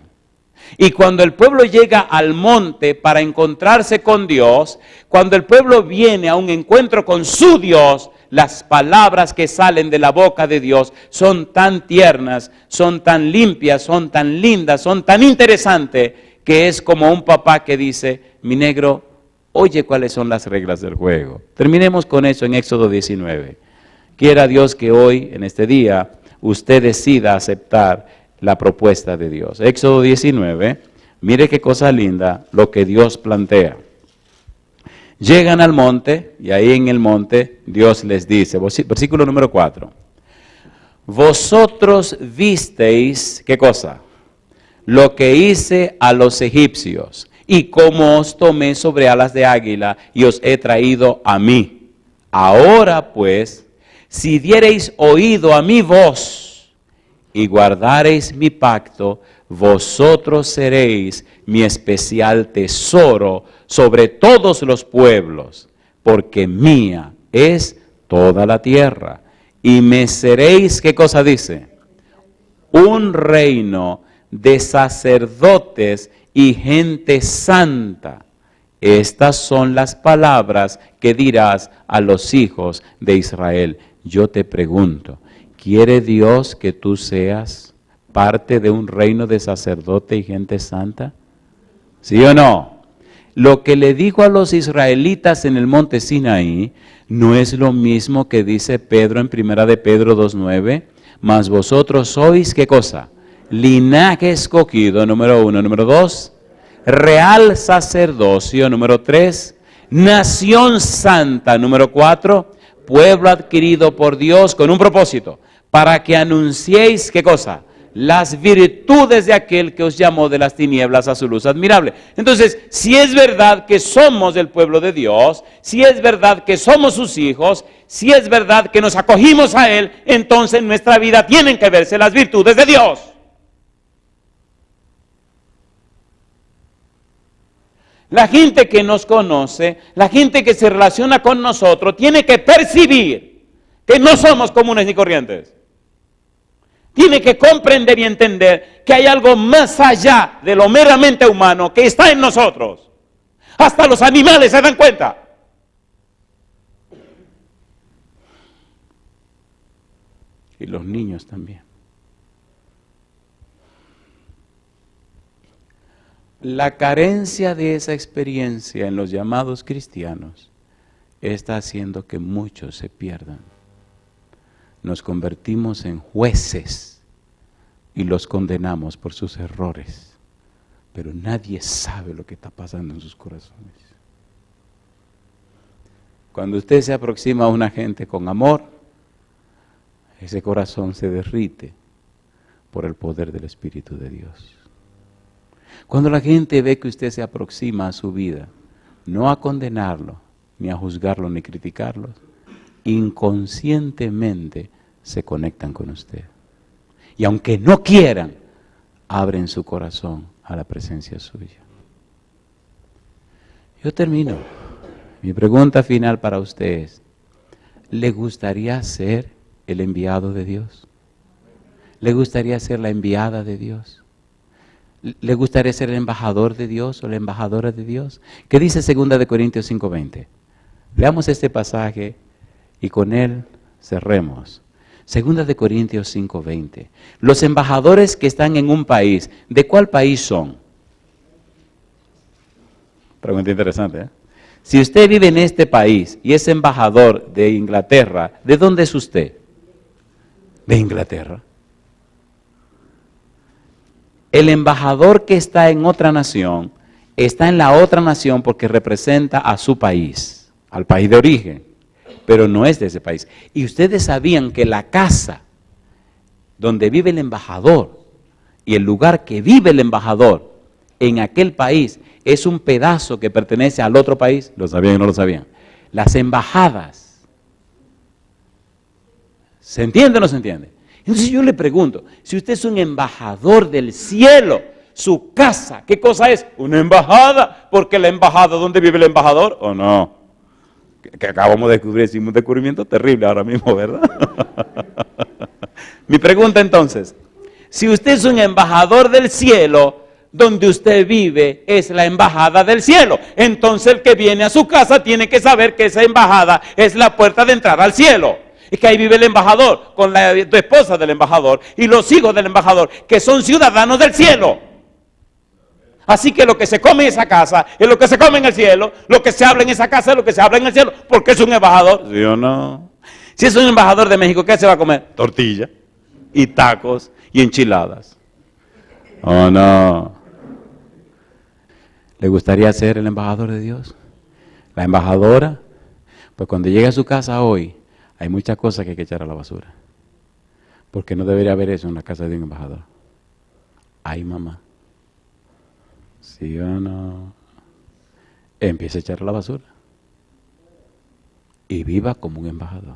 Y cuando el pueblo llega al monte para encontrarse con Dios, cuando el pueblo viene a un encuentro con su Dios, las palabras que salen de la boca de Dios son tan tiernas, son tan limpias, son tan lindas, son tan interesantes, que es como un papá que dice, mi negro, oye cuáles son las reglas del juego. Terminemos con eso en Éxodo 19. Quiera Dios que hoy, en este día, usted decida aceptar la propuesta de Dios. Éxodo 19, mire qué cosa linda lo que Dios plantea. Llegan al monte y ahí en el monte Dios les dice, versículo número 4. Vosotros visteis, ¿qué cosa? Lo que hice a los egipcios y cómo os tomé sobre alas de águila y os he traído a mí. Ahora pues, si diereis oído a mi voz y guardareis mi pacto, vosotros seréis mi especial tesoro sobre todos los pueblos, porque mía es toda la tierra. Y me seréis, ¿qué cosa dice? Un reino de sacerdotes y gente santa. Estas son las palabras que dirás a los hijos de Israel. Yo te pregunto, ¿quiere Dios que tú seas parte de un reino de sacerdote y gente santa? ¿Sí o no? Lo que le dijo a los israelitas en el monte Sinaí no es lo mismo que dice Pedro en primera de Pedro 2:9, mas vosotros sois, ¿qué cosa? Linaje escogido, número 1. Número 2, real sacerdocio, número 3, nación santa, número 4, pueblo adquirido por Dios con un propósito, para que anunciéis, ¿qué cosa? Las virtudes de aquel que os llamó de las tinieblas a su luz admirable. Entonces, si es verdad que somos del pueblo de Dios, si es verdad que somos sus hijos, si es verdad que nos acogimos a Él, entonces en nuestra vida tienen que verse las virtudes de Dios. La gente que nos conoce, la gente que se relaciona con nosotros, tiene que percibir que no somos comunes ni corrientes. Tiene que comprender y entender que hay algo más allá de lo meramente humano que está en nosotros. Hasta los animales se dan cuenta. Y los niños también. La carencia de esa experiencia en los llamados cristianos está haciendo que muchos se pierdan. Nos convertimos en jueces y los condenamos por sus errores, pero nadie sabe lo que está pasando en sus corazones. Cuando usted se aproxima a una gente con amor, ese corazón se derrite por el poder del Espíritu de Dios. Cuando la gente ve que usted se aproxima a su vida, no a condenarlo, ni a juzgarlo, ni criticarlo, inconscientemente se conectan con usted. Y aunque no quieran, abren su corazón a la presencia suya. Yo termino. Mi pregunta final para usted es, ¿le gustaría ser el enviado de Dios? ¿Le gustaría ser la enviada de Dios? ¿Le gustaría ser el embajador de Dios o la embajadora de Dios? ¿Qué dice 2 Corintios 5:20? Veamos este pasaje y con él cerremos. 2 Corintios 5:20. Los embajadores que están en un país, ¿de cuál país son? Pregunta interesante, ¿eh? Si usted vive en este país y es embajador de Inglaterra, ¿de dónde es usted? De Inglaterra. El embajador que está en otra nación, está en la otra nación porque representa a su país, al país de origen, pero no es de ese país. Y ustedes sabían que la casa donde vive el embajador y el lugar que vive el embajador en aquel país es un pedazo que pertenece al otro país. ¿Lo sabían o no lo sabían? Las embajadas. ¿Se entiende o no se entiende? Entonces yo le pregunto, si usted es un embajador del cielo, su casa, ¿qué cosa es? Una embajada, porque la embajada, ¿dónde vive el embajador? ¿O no? Que acabamos de descubrir, hicimos un descubrimiento terrible ahora mismo, ¿verdad? Mi pregunta entonces, si usted es un embajador del cielo, donde usted vive es la embajada del cielo. Entonces el que viene a su casa tiene que saber que esa embajada es la puerta de entrada al cielo. Y que ahí vive el embajador, con la esposa del embajador y los hijos del embajador, que son ciudadanos del cielo. Así que lo que se come en esa casa es lo que se come en el cielo, lo que se habla en esa casa es lo que se habla en el cielo, porque es un embajador. ¿Sí o no? Si es un embajador de México, ¿qué se va a comer? Tortilla, y tacos, y enchiladas. ¿O no? ¿Le gustaría ser el embajador de Dios? ¿La embajadora? Pues cuando llegue a su casa hoy, hay muchas cosas que hay que echar a la basura. Porque no debería haber eso en la casa de un embajador. Ay, mamá. ¿Sí o no? Empiece a echar a la basura. Y viva como un embajador.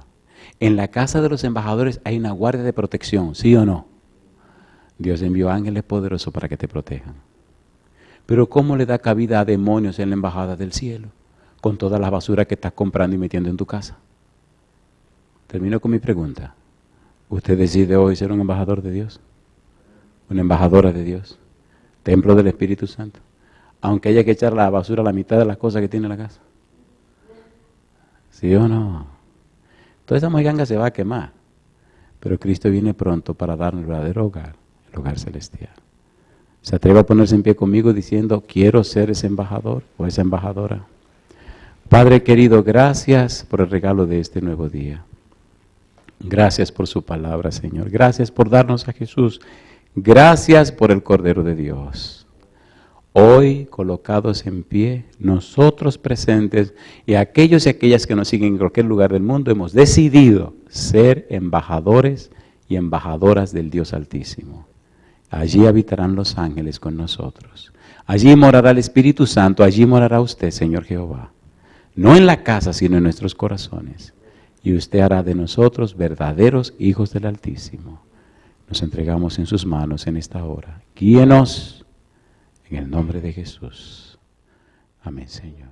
En la casa de los embajadores hay una guardia de protección, ¿sí o no? Dios envió ángeles poderosos para que te protejan. Pero ¿cómo le da cabida a demonios en la embajada del cielo? Con toda la basura que estás comprando y metiendo en tu casa. Termino con mi pregunta. ¿Usted decide hoy ser un embajador de Dios? ¿Una embajadora de Dios? ¿Templo del Espíritu Santo? Aunque haya que echar a la basura la mitad de las cosas que tiene en la casa. ¿Sí o no? Toda esa mojiganga se va a quemar. Pero Cristo viene pronto para darnos el verdadero hogar, el hogar celestial. ¿Se atreve a ponerse en pie conmigo diciendo, quiero ser ese embajador o esa embajadora? Padre querido, gracias por el regalo de este nuevo día. Gracias por su palabra, Señor. Gracias por darnos a Jesús. Gracias por el Cordero de Dios. Hoy, colocados en pie, nosotros presentes y aquellos y aquellas que nos siguen en cualquier lugar del mundo, hemos decidido ser embajadores y embajadoras del Dios Altísimo. Allí habitarán los ángeles con nosotros. Allí morará el Espíritu Santo, allí morará usted, Señor Jehová. No en la casa, sino en nuestros corazones. Y usted hará de nosotros verdaderos hijos del Altísimo. Nos entregamos en sus manos en esta hora. Guíenos en el nombre de Jesús. Amén, Señor.